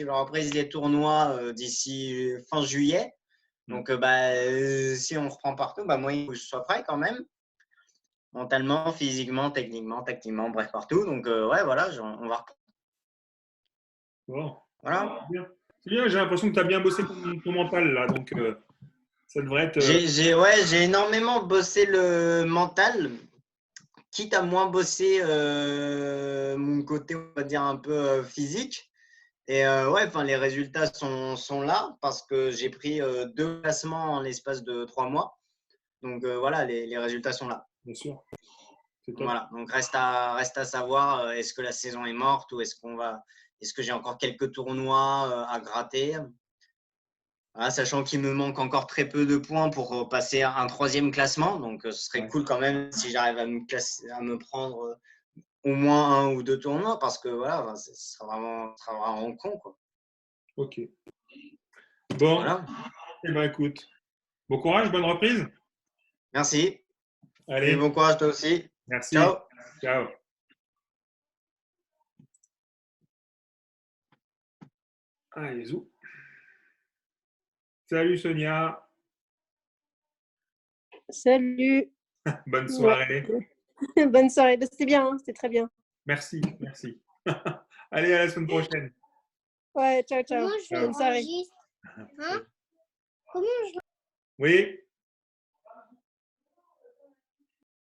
reprise des tournois d'ici fin juillet. Donc si on reprend partout, bah moi il faut que je sois prêt quand même. Mentalement, physiquement, techniquement, tactiquement, bref, partout. Donc, ouais, voilà, on va reprendre. Bon. Voilà. C'est bien, j'ai l'impression que tu as bien bossé ton mental là, donc ça devrait être. J'ai énormément bossé le mental, quitte à moins bosser mon côté, on va dire, un peu physique. Et ouais, les résultats sont là parce que j'ai pris 2 classements en l'espace de 3 mois. Donc, voilà, les résultats sont là. Bien sûr. Voilà, donc reste à savoir, est-ce que la saison est morte ou est-ce que j'ai encore quelques tournois à gratter. Voilà, sachant qu'il me manque encore très peu de points pour passer un 3e classement, donc ce serait cool quand même si j'arrive à me prendre au moins 1 ou 2 tournois, parce que voilà, ce sera vraiment con, quoi. Ok. Bon, Voilà. eh ben écoute, bon courage, bonne reprise. Merci. Allez. Et bon courage toi aussi. Merci. Ciao. Ciao. Allez, zou. Salut Sonia. Salut. Bonne soirée. Ouais. Bonne soirée. C'était bien, hein, c'était très bien. Merci. Allez, à la semaine prochaine. Ouais, ciao. Comment je Bonne soirée. l'enregistre? Hein? Comment je Oui.